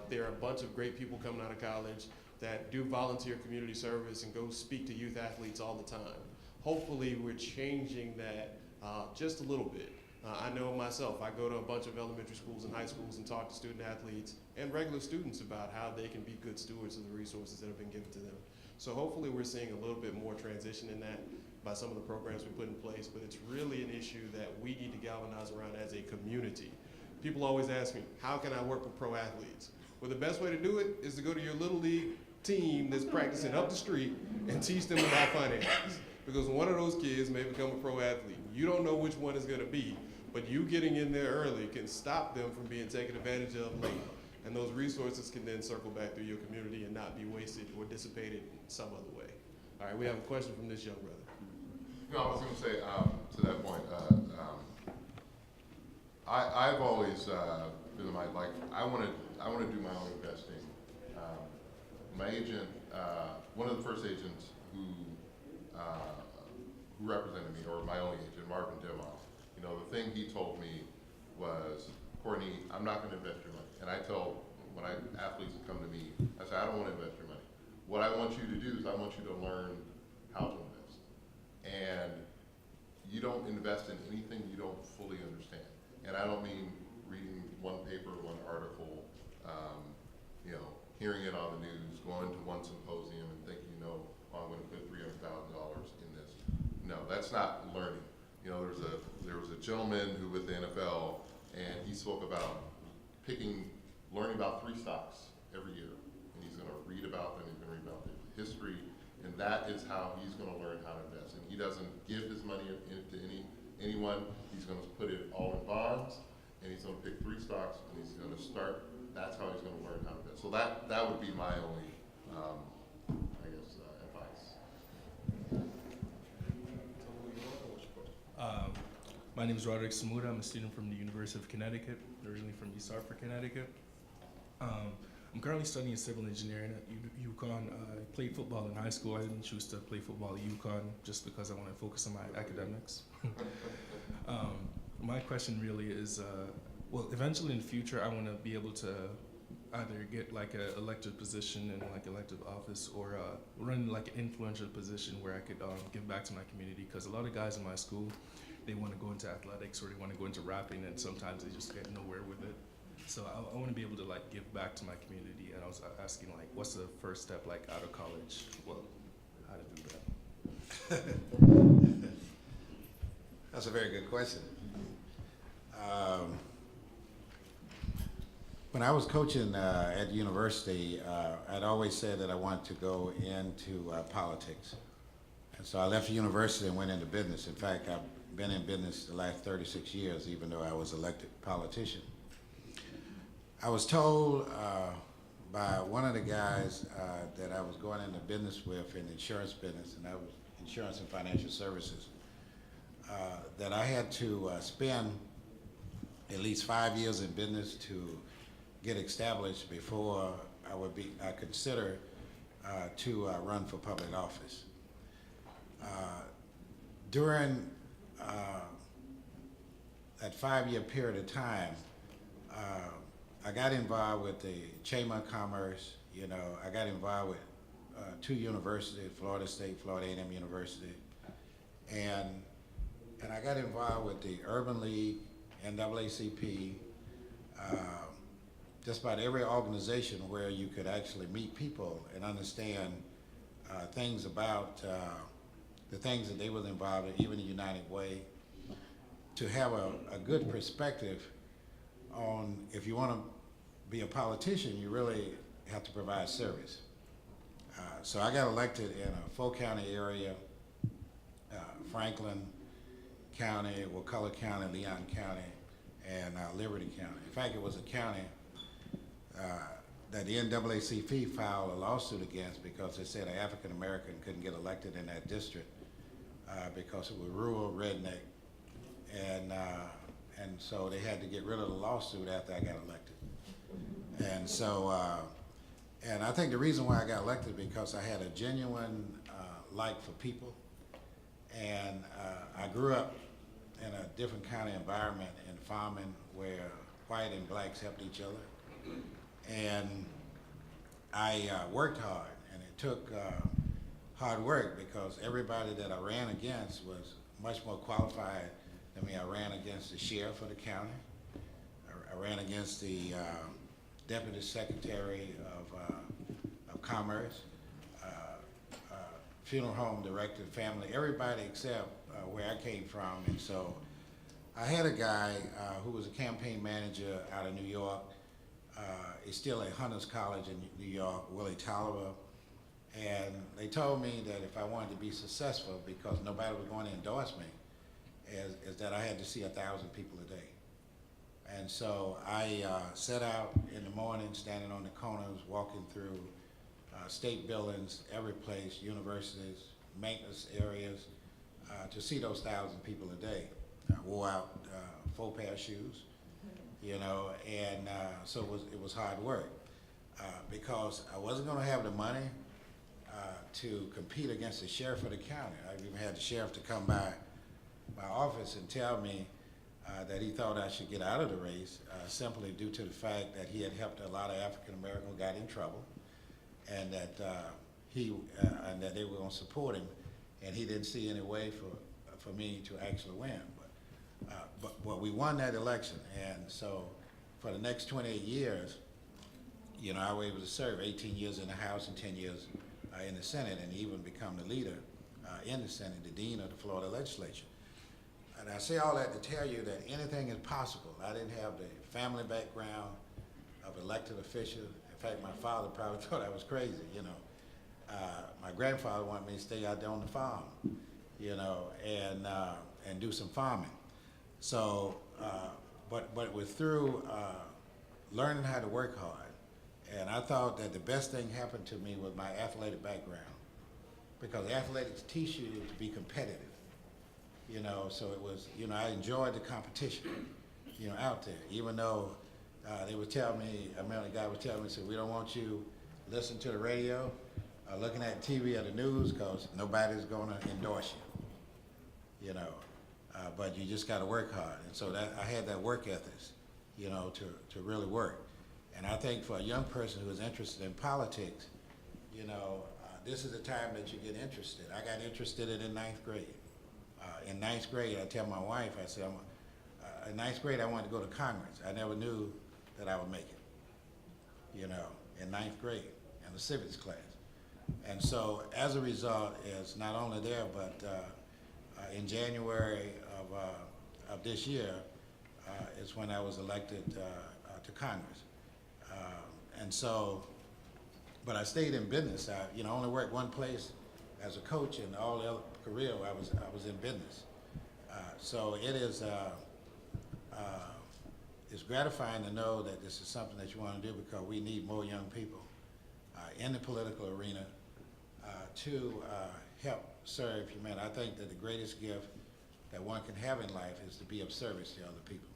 There are a bunch of great people coming out of college that do volunteer community service and go speak to youth athletes all the time. Hopefully we're changing that just a little bit. I know myself, I go to a bunch of elementary schools and high schools and talk to student athletes and regular students about how they can be good stewards of the resources that have been given to them. So hopefully we're seeing a little bit more transition in that by some of the programs we put in place, but it's really an issue that we need to galvanize around as a community. People always ask me, how can I work with pro athletes? Well, the best way to do it is to go to your little league team that's practicing up the street and teach them about finances. Because one of those kids may become a pro athlete. You don't know which one is gonna be, but you getting in there early can stop them from being taken advantage of late. And those resources can then circle back through your community and not be wasted or dissipated in some other way. All right, we have a question from this young brother. No, I was going to say, to that point, I've always been in my life, I want to do my own investing. My agent, one of the first agents who represented me, or my only agent, Marvin Demoff, you know, the thing he told me was, Courtney, I'm not going to invest your money. And I tell, when athletes come to me, I say, I don't want to invest your money. What I want you to do is I want you to learn how to invest. And you don't invest in anything you don't fully understand. And I don't mean reading one paper, one article, you know, hearing it on the news, going to one symposium and thinking, you know, oh, I'm going to put $300,000 in this. No, that's not learning. You know, there was a gentleman who with the NFL, and he spoke about learning about 3 stocks every year. And he's going to read about them, he's going to read about the history, and that is how he's going to learn how to invest. And he doesn't give his money to anyone. He's going to put it all in bonds, and he's going to pick 3 stocks, and he's going to start. That's how he's going to learn how to invest. So that would be my only, I guess, advice. My name is Roderick Samuda. I'm a student from the University of Connecticut, originally from East Hartford, Connecticut. I'm currently studying civil engineering at UConn. I played football in high school. I didn't choose to play football at UConn just because I want to focus on my academics. My question really is, well, eventually in the future, I want to be able to either get like an elected position in like elective office or run like an influential position where I could give back to my community, because a lot of guys in my school, they want to go into athletics or they want to go into rapping, and sometimes they just get nowhere with it. So I want to be able to like give back to my community, and I was asking like, what's the first step like out of college? Well, how to do that? That's a very good question. When I was coaching at university, I'd always said that I wanted to go into politics. And so I left the university and went into business. In fact, I've been in business the last 36 years, even though I was elected politician. I was told by one of the guys that I was going into business with in the insurance business, and that was insurance and financial services, that I had to spend at least 5 years in business to get established before I consider to run for public office. During that 5-year period of time, I got involved with the Chamber of Commerce. You know, I got involved with 2 universities, Florida State, Florida A&M University, and I got involved with the Urban League, NAACP, just about every organization where you could actually meet people and understand things about the things that they were involved in, even the United Way, to have a good perspective on, if you want to be a politician, you really have to provide service. So I got elected in a 4-county area, Franklin County, Wakulla County, Leon County, and Liberty County. In fact, it was a county that the NAACP filed a lawsuit against because they said an African American couldn't get elected in that district because it was rural, redneck, and so they had to get rid of the lawsuit after I got elected. And so, and I think the reason why I got elected because I had a genuine like for people, and I grew up in a different kind of environment in farming where white and blacks helped each other. And I worked hard, and it took hard work because everybody that I ran against was much more qualified than me. I ran against the sheriff of the county. I ran against the deputy secretary of commerce, funeral home director, family, everybody except where I came from. And so I had a guy who was a campaign manager out of New York. He's still at Hunter's College in New York, Willie Tolliver. And they told me that if I wanted to be successful, because nobody was going to endorse me, is that I had to see 1,000 people a day. And so I set out in the morning, standing on the corners, walking through state buildings, every place, universities, maintenance areas, to see those 1,000 people a day. I wore out 4 pair of shoes, you know, and so it was hard work because I wasn't going to have the money to compete against the sheriff of the county. I even had the sheriff to come by my office and tell me that he thought I should get out of the race simply due to the fact that he had helped a lot of African Americans who got in trouble, and that and that they were going to support him, and he didn't see any way for me to actually win. But we won that election, and so for the next 28 years, you know, I was able to serve 18 years in the House and 10 years in the Senate, and even become the leader in the Senate, the dean of the Florida legislature. And I say all that to tell you that anything is possible. I didn't have the family background of elected official. In fact, my father probably thought I was crazy, you know. My grandfather wanted me to stay out there on the farm, you know, and do some farming. So, but it was through learning how to work hard. And I thought that the best thing happened to me was my athletic background, because athletics teach you to be competitive. You know, so it was, you know, I enjoyed the competition, you know, out there, even though they would tell me, I remember the guy was telling me, said, we don't want you listening to the radio, looking at TV or the news, because nobody's going to endorse you, you know. But you just got to work hard. And so that I had that work ethics, you know, to really work. And I think for a young person who is interested in politics, you know, this is the time that you get interested. I got interested in ninth grade. In ninth grade, I tell my wife, I said, in ninth grade, I wanted to go to Congress. I never knew that I would make it, you know, in ninth grade in the civics class. And so as a result, is not only there, but in January of this year is when I was elected to Congress. And so, but I stayed in business. I, you know, only worked one place as a coach, and all the other career I was in business. So it is it's gratifying to know that this is something that you want to do, because we need more young people in the political arena to help serve humanity. I think that the greatest gift that one can have in life is to be of service to other people.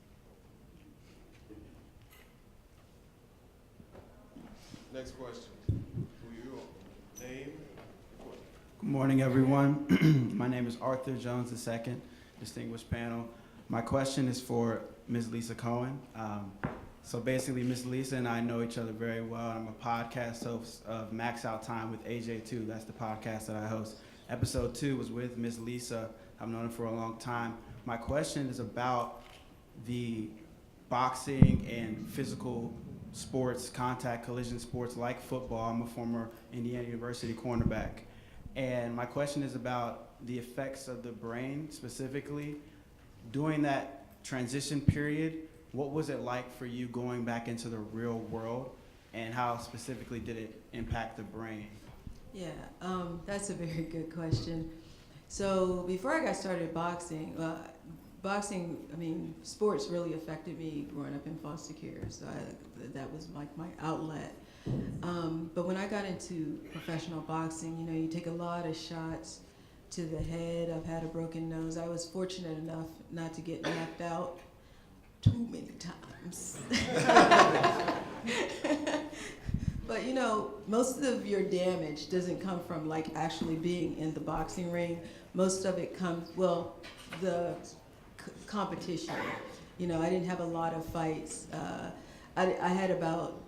Next question. Who you are? Name? Good morning, everyone. My name is Arthur Jones II, distinguished panel. My question is for Ms. Lisa Cohen. So basically, Ms. Lisa and I know each other very well. I'm a podcast host of Max Out Time with AJ2. That's the podcast that I host. Episode 2 was with Ms. Lisa. I've known her for a long time. My question is about the boxing and physical sports, contact collision sports like football. I'm a former Indiana University cornerback. And my question is about the effects of the brain specifically. During that transition period, what was it like for you going back into the real world, and how specifically did it impact the brain? Yeah, that's a very good question. So before I got started boxing, sports really affected me growing up in foster care. So that was like my outlet. But when I got into professional boxing, you know, you take a lot of shots to the head. I've had a broken nose. I was fortunate enough not to get knocked out too many times. But you know, most of your damage doesn't come from like actually being in the boxing ring. Most of it comes, well, the competition. You know, I didn't have a lot of fights. I had about,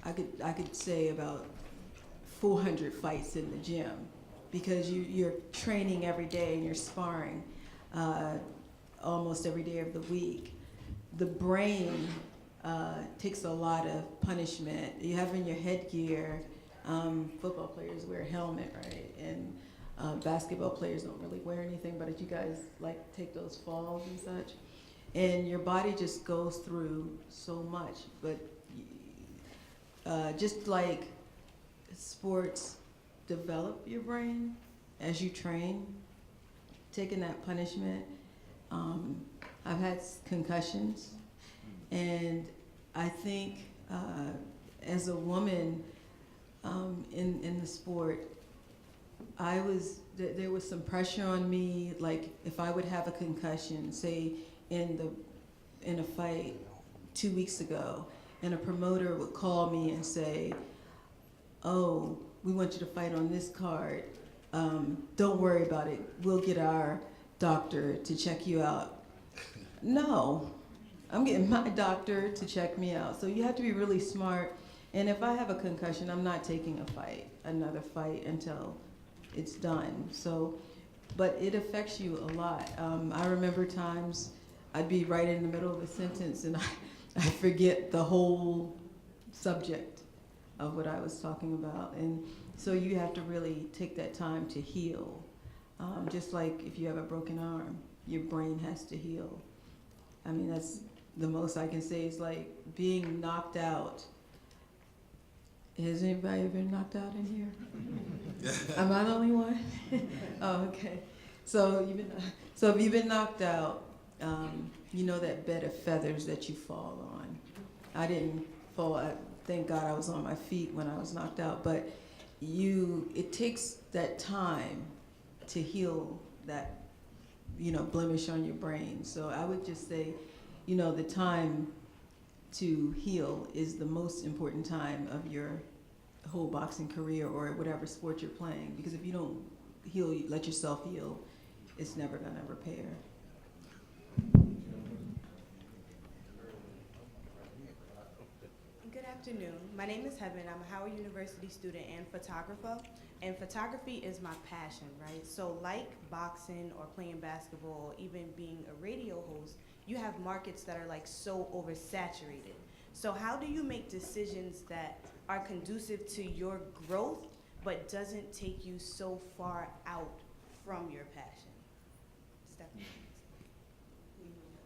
I could say about 400 fights in the gym, because you're training every day and you're sparring almost every day of the week. The brain takes a lot of punishment. You have in your headgear, football players wear a helmet, right? And basketball players don't really wear anything, but you guys like take those falls and such. And your body just goes through so much. But just like sports develop your brain as you train, taking that punishment. I've had concussions, and I think as a woman in the sport, there was some pressure on me, like if I would have a concussion, say in a fight 2 weeks ago, and a promoter would call me and say, oh, we want you to fight on this card. Don't worry about it. We'll get our doctor to check you out. No, I'm getting my doctor to check me out. So you have to be really smart. And if I have a concussion, I'm not taking another fight until it's done. So, but it affects you a lot. I remember times I'd be right in the middle of a sentence and I forget the whole subject of what I was talking about. And so you have to really take that time to heal. Just like if you have a broken arm, your brain has to heal. I mean, that's the most I can say is like being knocked out. Has anybody been knocked out in here? Am I the only one? Oh, okay. So if you've been knocked out, you know that bed of feathers that you fall on. I didn't fall. Thank God I was on my feet when I was knocked out. But it takes that time to heal that, blemish on your brain. So I would just say, the time to heal is the most important time of your whole boxing career or whatever sport you're playing. Because if you don't heal, let yourself heal, it's never gonna repair. Good afternoon. My name is Heaven. I'm a Howard University student and photographer. And photography is my passion, right? So like boxing or playing basketball, even being a radio host, you have markets that are like so oversaturated. So how do you make decisions that are conducive to your growth but doesn't take you so far out from your passion? Stephanie.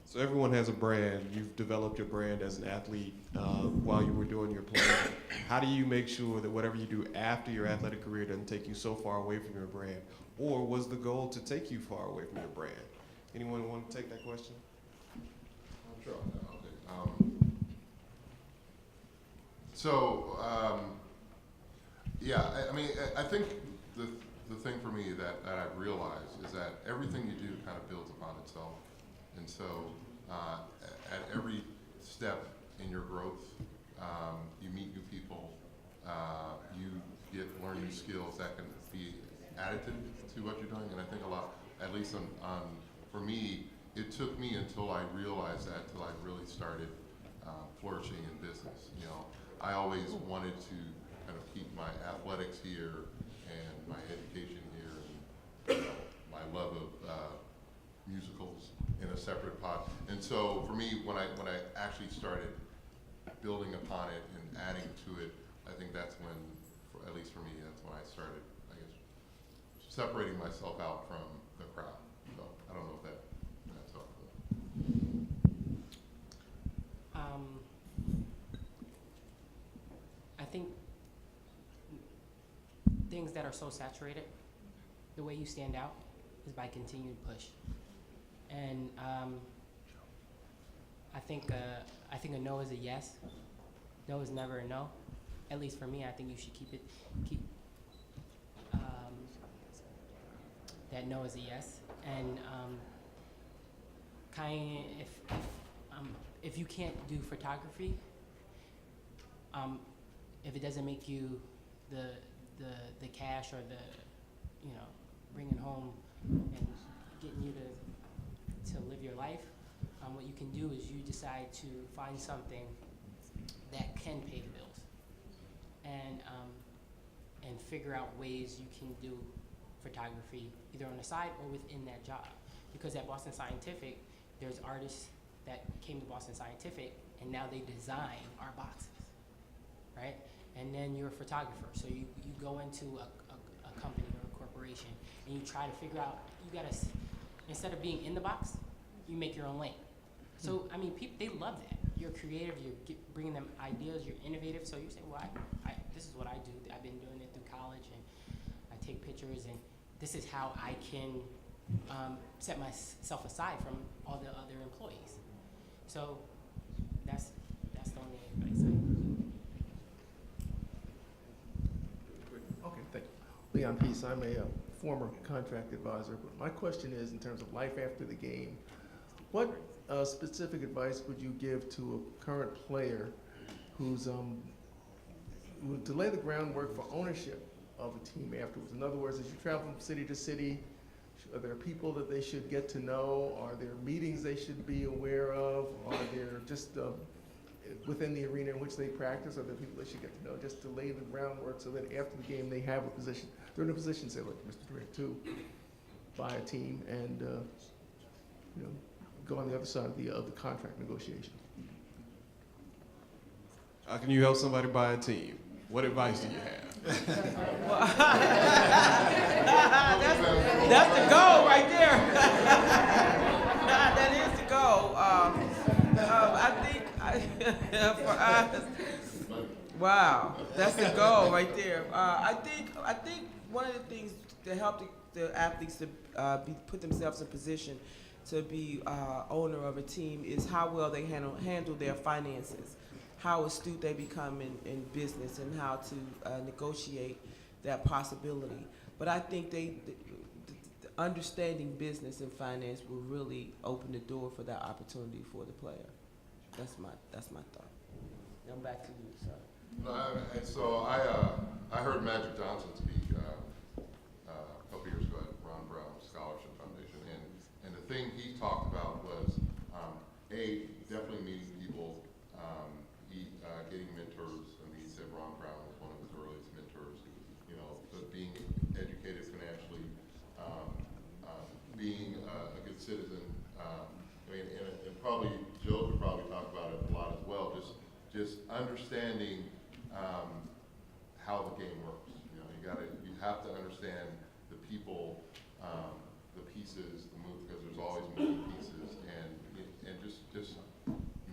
So everyone has a brand. You've developed your brand as an athlete while you were doing your play. How do you make sure that whatever you do after your athletic career doesn't take you so far away from your brand? Or was the goal to take you far away from your brand? Anyone want to take that question? Sure. Yeah, I mean, I think the thing for me that I've realized is that everything you do kind of builds upon itself. And so at every step in your growth, you meet new people, you learn new skills that can be additive to what you're doing. And I think a lot, at least for me, it took me until I realized that, till I really started flourishing in business. You know, I always wanted to kind of keep my athletics here and my education here and, you know, my love of musicals in a separate pot. And so for me, when I actually started building upon it and adding to it, I think that's when, at least for me, that's when I started, I guess, separating myself out from the crowd. So I don't know if that's helpful. I think things that are so saturated, the way you stand out is by continued push. And I think a no is a yes. No is never a no. At least for me, I think you should keep that no is a yes. And if you can't do photography, if it doesn't make you the cash or the, you know, bringing home and getting you to live your life, what you can do is you decide to find something that can pay the bills, and figure out ways you can do photography either on the side or within that job. Because at Boston Scientific, there's artists that came to Boston Scientific and now they design our boxes, right? And then you're a photographer, so you go into a company or a corporation and you try to figure out, you gotta, instead of being in the box, you make your own lane. So, I mean, people, they love that. You're creative, you're bringing them ideas, you're innovative, so you say, well, this is what I do. I've been doing it through college, and I take pictures, and this is how I can set myself aside from all the other employees. So that's the only advice Okay, thank you. Leon Peace, I'm a former contract advisor. But my question is, in terms of life after the game, what specific advice would you give to a current player who's would lay the groundwork for ownership of a team afterwards? In other words, as you travel from city to city, are there people that they should get to know? Are there meetings they should be aware of? Are there just within the arena in which they practice, are there people they should get to know just to lay the groundwork so that after the game they have a position, they're in a position, say like Mr. Durant, to buy a team and you know, go on the other side of the contract negotiation? How can you help somebody buy a team? What advice do you have? That's the goal right there. That is the goal. I think for us, wow, that's the goal right there. I think one of the things to help the athletes to put themselves in position to be owner of a team is how well they handle their finances, how astute they become in business, and how to negotiate that possibility. But I think the understanding business and finance will really open the door for that opportunity for the player. That's my thought. Now back to you, sir. No, and so I heard Magic Johnson speak a couple years ago at Ron Brown Scholarship Foundation, and the thing he talked about was definitely meeting people, getting mentors. I mean, he said Ron Brown was one of his earliest mentors. You know, but being educated financially, being a good citizen. I mean, and probably Joe could probably talk about it a lot as well. Just understanding how the game works. You know, you have to understand the people, the pieces, the move, because there's always moving pieces, and just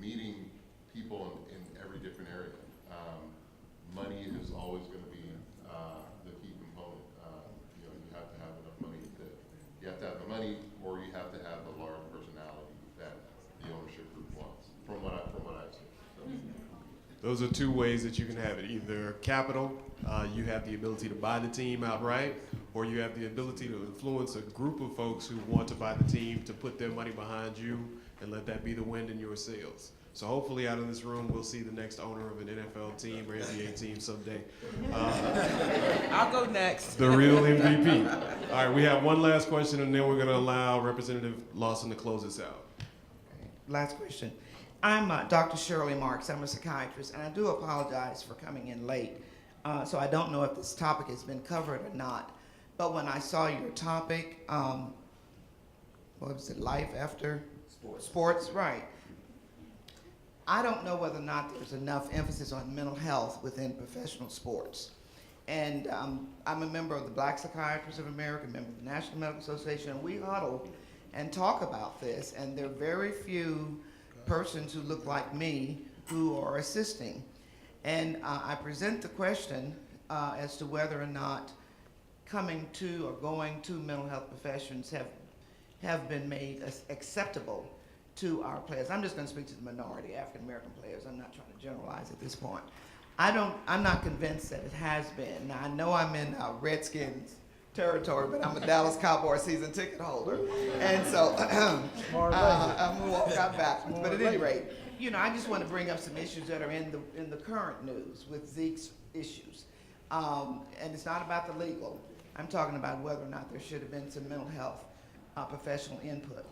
meeting people in every different area. Money is always going to be the key component. You know, you have to have enough money you have to have the money, or you have to have the large personality that the ownership group wants. From what I've seen. So. Those are two ways that you can have it. Either capital, you have the ability to buy the team outright, or you have the ability to influence a group of folks who want to buy the team to put their money behind you and let that be the wind in your sails. So hopefully out of this room, we'll see the next owner of an NFL team or NBA team someday. I'll go next. The real MVP. All right, we have one last question, and then we're going to allow Representative Lawson to close us out. Last question. I'm Dr. Shirley Marks. I'm a psychiatrist, and I do apologize for coming in late. So I don't know if this topic has been covered or not. But when I saw your topic, what was it, life after? Sports, right. I don't know whether or not there's enough emphasis on mental health within professional sports. And I'm a member of the Black Psychiatrists of America, a member of the National Medical Association, and we huddle and talk about this, and there are very few persons who look like me who are assisting. And I present the question as to whether or not coming to or going to mental health professions have been made acceptable to our players. I'm just going to speak to the minority, African American players. I'm not trying to generalize at this point. I'm not convinced that it has been. Now, I know I'm in Redskins territory, but I'm a Dallas Cowboys season ticket holder. And so I'm going to walk out back. But at any rate, you know, I just want to bring up some issues that are in the current news with Zeke's issues. And it's not about the legal. I'm talking about whether or not there should have been some mental health professional input.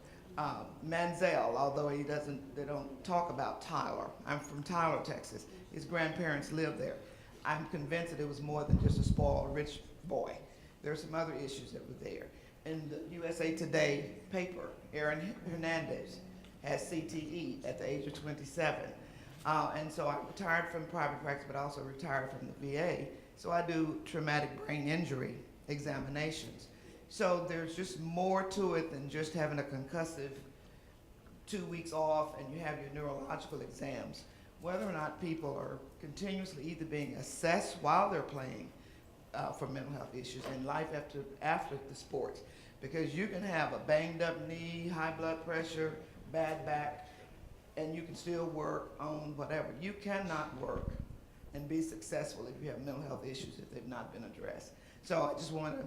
Manziel, although they don't talk about Tyler. I'm from Tyler, Texas. His grandparents lived there. I'm convinced that it was more than just a spoiled rich boy. There are some other issues that were there. In the USA Today paper, Aaron Hernandez has CTE at the age of 27. And so I retired from private practice, but also retired from the VA. So I do traumatic brain injury examinations. So there's just more to it than just having a concussive 2 weeks off and you have your neurological exams. Whether or not people are continuously either being assessed while they're playing for mental health issues and life after the sports. Because you can have a banged up knee, high blood pressure, bad back, and you can still work on whatever. You cannot work and be successful if you have mental health issues if they've not been addressed. So I just want to,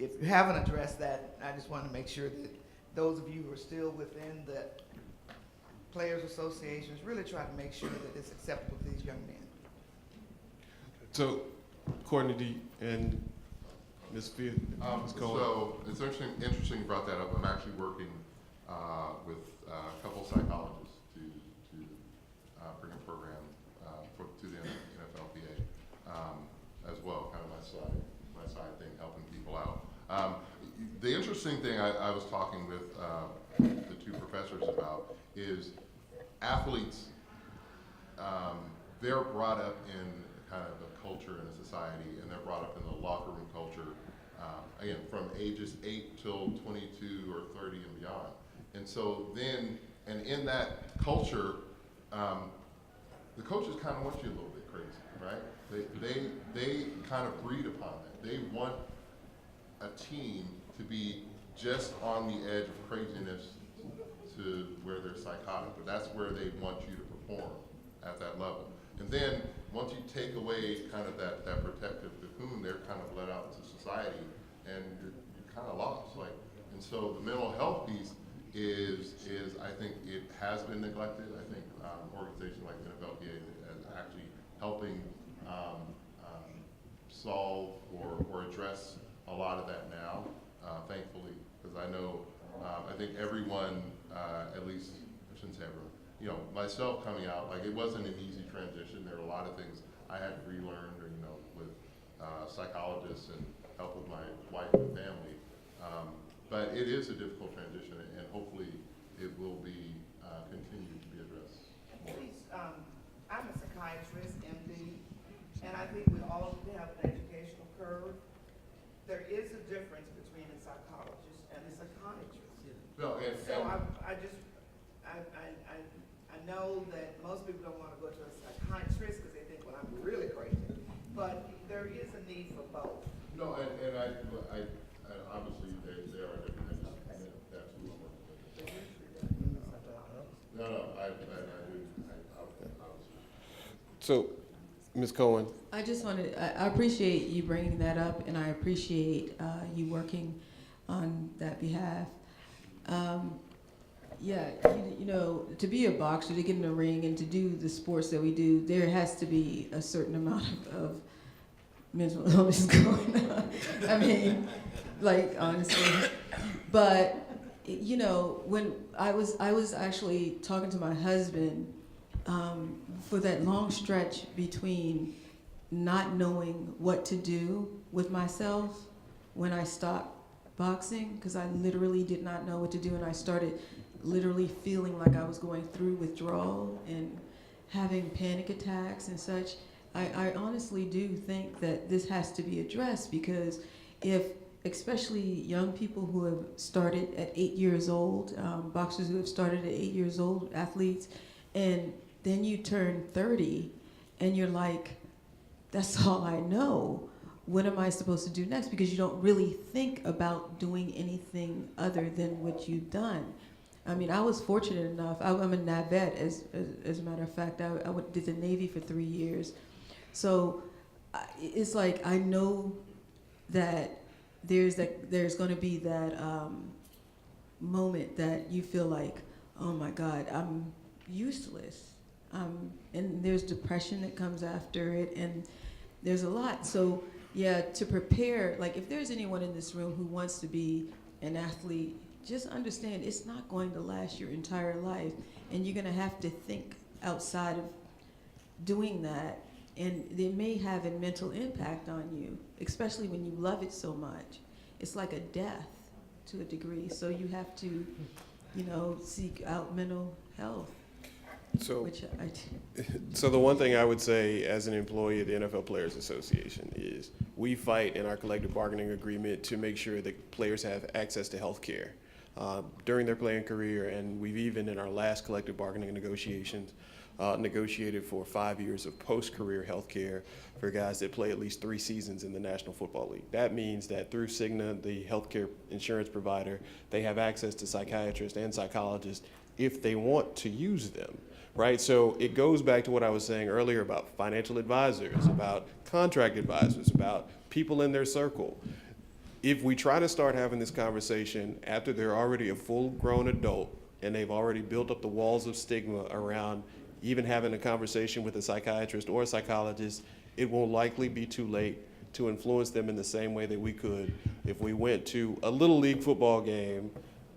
if you haven't addressed that, I just want to make sure that those of you who are still within the players associations really try to make sure that it's acceptable to these young men. So, Courtney and Ms. Field, Ms. Cohen. So it's interesting you brought that up. I'm actually working with a couple psychologists to bring a program to the NFLPA as well, kind of my side thing, helping people out. The interesting thing I was talking with the two professors about is athletes, they're brought up in kind of a culture in a society, and they're brought up in the locker room culture, again, from ages 8 till 22 or 30 and beyond. And so then, and in that culture, the coaches kind of want you a little bit crazy, right? They kind of breed upon that. They want a team to be just on the edge of craziness to where they're psychotic, but that's where they want you to perform at that level. And then once you take away kind of that protective cocoon, they're kind of let out into society, and you're kind of lost. And so the mental health piece is I think it has been neglected. I think organizations like NFLPA is actually helping solve or address a lot of that now, thankfully, because I know, I think everyone, at least, I shouldn't say everyone, you know, myself coming out, like it wasn't an easy transition. There were a lot of things I had to relearn, or, you know, with psychologists and help with my wife and family. But it is a difficult transition, and hopefully it will be continued to be addressed. Please, I'm a psychiatrist, MD, and I think we all have an educational curve. There is a difference between a psychologist and a psychiatrist. No, So I know that most people don't want to go to a psychiatrist because they think, well, I'm really crazy. But there is a need for both. no, and I obviously they are different. That's who I'm working with. No, I do. So, Ms. Cohen, I just wanted, I appreciate you bringing that up, and I appreciate you working on that behalf. Yeah, you know, to be a boxer, to get in the ring and to do the sports that we do, there has to be a certain amount of mental illness going on. I mean, like, honestly. But, you know, when I was actually talking to my husband for that long stretch between not knowing what to do with myself when I stopped boxing, because I literally did not know what to do, and I started literally feeling like I was going through withdrawal and having panic attacks and such. I honestly do think that this has to be addressed, because if, especially young people who have started at 8 years old, boxers who have started at 8 years old, athletes, and then you turn 30 and you're like, that's all I know. What am I supposed to do next? Because you don't really think about doing anything other than what you've done. I mean, I was fortunate enough. I'm a NAVET, as a matter of fact. I did the Navy for 3 years. So it's like I know that there's going to be that moment that you feel like, oh my God, I'm useless. And there's depression that comes after it, and there's a lot. So yeah, to prepare, like if there's anyone in this room who wants to be an athlete, just understand it's not going to last your entire life, and you're going to have to think outside of doing that, and it may have a mental impact on you, especially when you love it so much. It's like a death to a degree, so you have to, you know, seek out mental health. so Which I do. So the one thing I would say as an employee of the NFL Players Association is we fight in our collective bargaining agreement to make sure that players have access to health care during their playing career, and we've even in our last collective bargaining negotiations negotiated for 5 years of post-career health care for guys that play at least 3 seasons in the National Football League. That means that through Cigna, the healthcare insurance provider, they have access to psychiatrists and psychologists if they want to use them. Right, so it goes back to what I was saying earlier about financial advisors, about contract advisors, about people in their circle. If we try to start having this conversation after they're already a full-grown adult and they've already built up the walls of stigma around even having a conversation with a psychiatrist or a psychologist, it will likely be too late to influence them in the same way that we could if we went to a little league football game,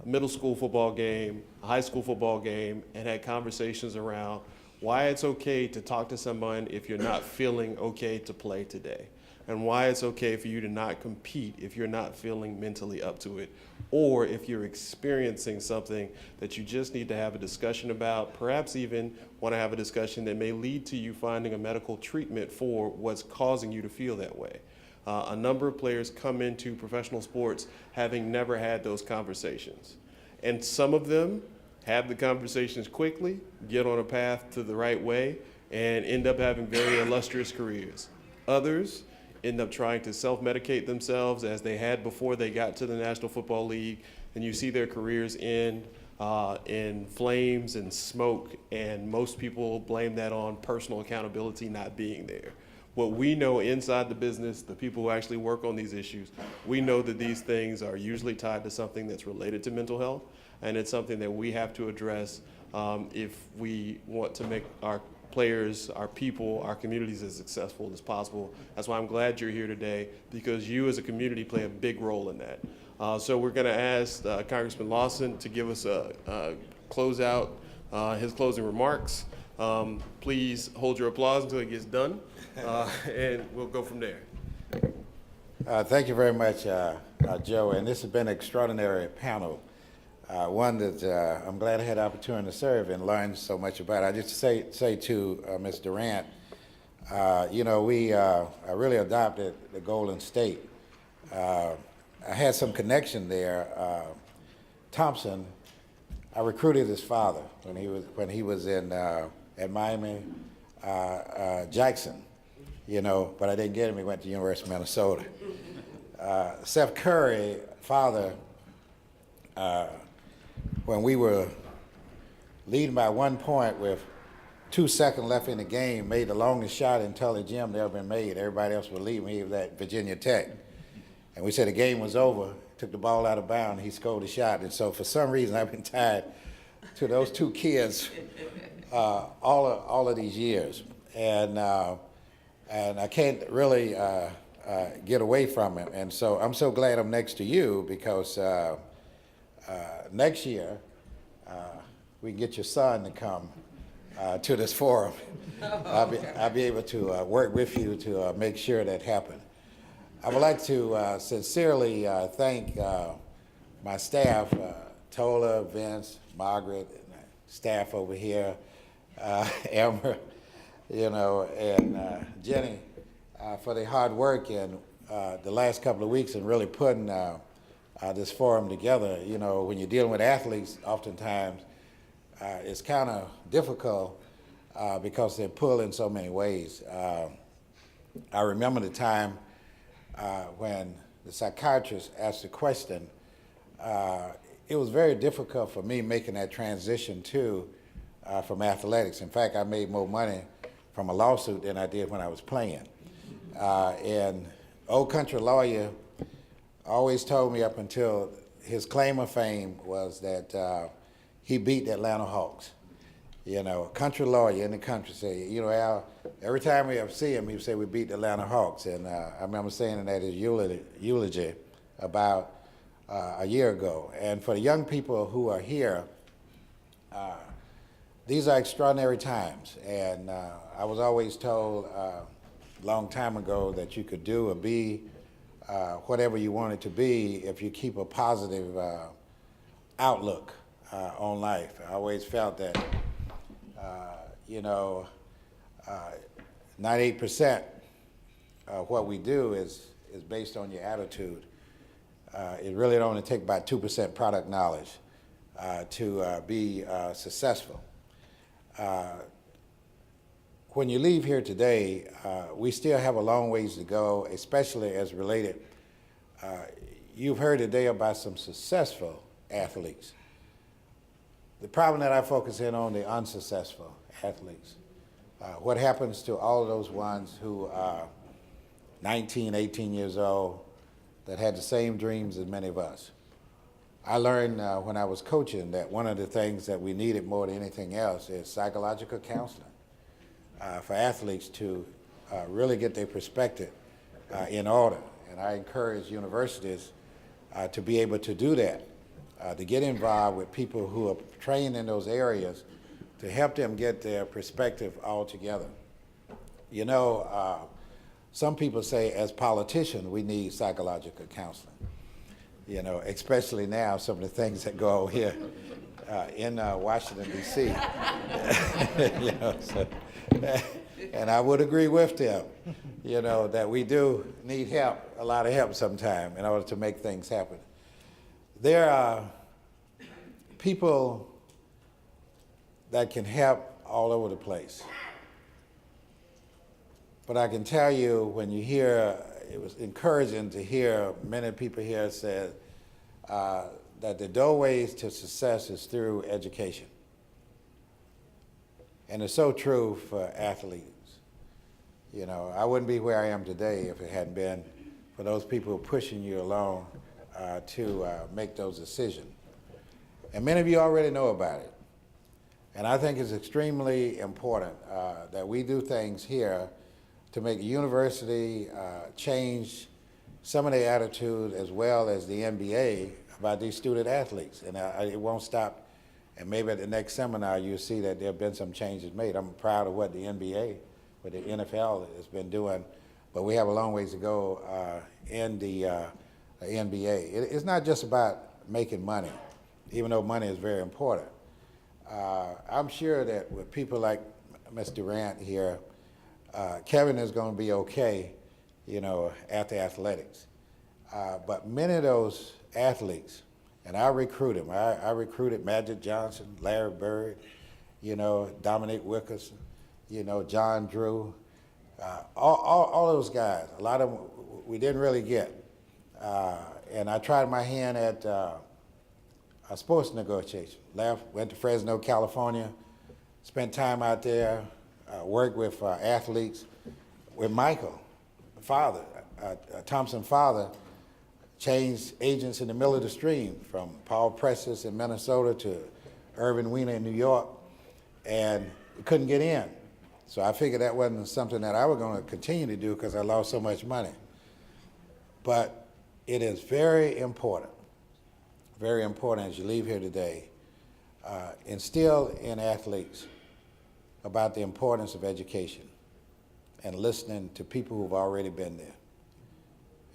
middle school football game, a high school football game, and had conversations around why it's okay to talk to someone if you're not feeling okay to play today, and why it's okay for you to not compete if you're not feeling mentally up to it, or if you're experiencing something that you just need to have a discussion about, perhaps even want to have a discussion that may lead to you finding a medical treatment for what's causing you to feel that way. A number of players come into professional sports having never had those conversations. And some of them have the conversations quickly, get on a path to the right way, and end up having very illustrious careers. Others end up trying to self-medicate themselves as they had before they got to the National Football League, and you see their careers end in flames and smoke, and most people blame that on personal accountability not being there. What we know inside the business, the people who actually work on these issues, we know that these things are usually tied to something that's related to mental health. and it's something that we have to address if we want to make our players, our people, our communities as successful as possible. That's why I'm glad you're here today, because you as a community play a big role in that. So we're going to ask Congressman Lawson to give us a closeout, his closing remarks. Please hold your applause until he gets done, and we'll go from there. Thank you very much, Joe, and this has been an extraordinary panel, one that I'm glad I had the opportunity to serve and learn so much about. I just say to Ms. Durant, you know, I really adopted the Golden State. I had some connection there. Thompson, I recruited his father when he was in at Miami Jackson, you know, but I didn't get him. He went to the University of Minnesota. Seth Curry, father, when we were leading by 1 point with 2 seconds left in the game, made the longest shot in Tully Gym that ever been made. Everybody else was leaving. He was at Virginia Tech. And we said the game was over, took the ball out of bounds, he scored a shot. And so for some reason, I've been tied to those two kids all of these years. And I can't really get away from him. And so I'm so glad I'm next to you, because next year, we can get your son to come to this forum. I'll be able to work with you to make sure that happens. I would like to sincerely thank my staff, Tola, Vince, Margaret, and staff over here, Elmer, you know, and Jenny, for their hard work in the last couple of weeks and really putting this forum together. You know, when you're dealing with athletes, oftentimes it's kind of difficult because they're pulled in so many ways. I remember the time when the psychiatrist asked the question, it was very difficult for me making that transition from athletics. In fact, I made more money from a lawsuit than I did when I was playing. And Old Country Lawyer always told me, up until his claim of fame was that he beat the Atlanta Hawks. You know, country lawyer in the country say, you know, Al, every time we ever see him, he would say we beat the Atlanta Hawks. And I remember saying that his eulogy about a year ago. And for the young people who are here, these are extraordinary times. And I was always told a long time ago that you could do or be whatever you wanted to be if you keep a positive outlook on life. I always felt that, you know, 98% of what we do is based on your attitude. It really only takes about 2% product knowledge to be successful. When you leave here today, we still have a long ways to go, especially as related. You've heard today about some successful athletes. The problem that I focus in on the unsuccessful athletes. What happens to all of those ones who are 19, 18 years old that had the same dreams as many of us? I learned when I was coaching that one of the things that we needed more than anything else is psychological counseling for athletes to really get their perspective in order. And I encourage universities to be able to do that, to get involved with people who are trained in those areas to help them get their perspective all together. You know, some people say as politicians we need psychological counseling. You know, especially now, some of the things that go on here in Washington, D.C. You know, so, and I would agree with them, you know, that we do need help, a lot of help sometimes, in order to make things happen. There are people that can help all over the place. But I can tell you, when you hear, it was encouraging to hear many people here say that the doorways to success is through education. And it's so true for athletes. You know, I wouldn't be where I am today if it hadn't been for those people pushing you along to make those decisions. And many of you already know about it. And I think it's extremely important that we do things here to make the university change some of the attitude as well as the NBA about these student athletes. And it won't stop. And maybe at the next seminar you'll see that there have been some changes made. I'm proud of what the NBA, what the NFL has been doing, but we have a long ways to go in the NBA. It's not just about making money, even though money is very important. I'm sure that with people like Ms. Durant here, Kevin is going to be okay, you know, after athletics. But many of those athletes, and I recruit them. I recruited Magic Johnson, Larry Bird, you know, Dominic Wilkerson, you know, John Drew, all those guys. A lot of them we didn't really get. And I tried my hand at a sports negotiation. Left, went to Fresno, California, spent time out there, worked with athletes, with Michael, father, Thompson father, changed agents in the middle of the stream from Paul Presses in Minnesota to Irvin Wiener in New York, and we couldn't get in. So I figured that wasn't something that I was going to continue to do because I lost so much money. But it is very important as you leave here today, instill in athletes about the importance of education and listening to people who've already been there.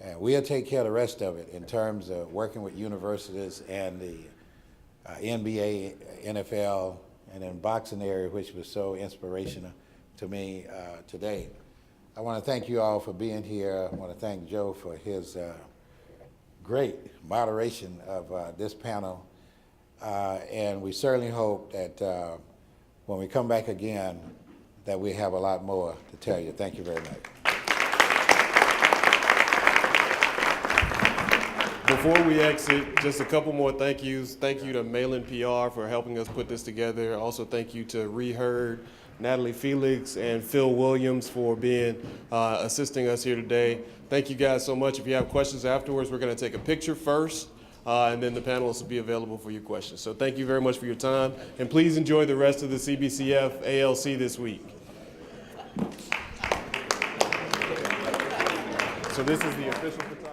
And we'll take care of the rest of it in terms of working with universities and the NBA, NFL, and then boxing area, which was so inspirational to me today. I want to thank you all for being here. I want to thank Joe for his great moderation of this panel. And we certainly hope that when we come back again, that we have a lot more to tell you. Thank you very much. Before we exit, just a couple more thank yous. Thank you to Malin PR for helping us put this together. Also, thank you to Reheard, Natalie Felix, and Phil Williams for being assisting us here today. Thank you guys so much. If you have questions afterwards, we're going to take a picture first, and then the panelists will be available for your questions. So thank you very much for your time, and please enjoy the rest of the CBCF ALC this week. So this is the official photography.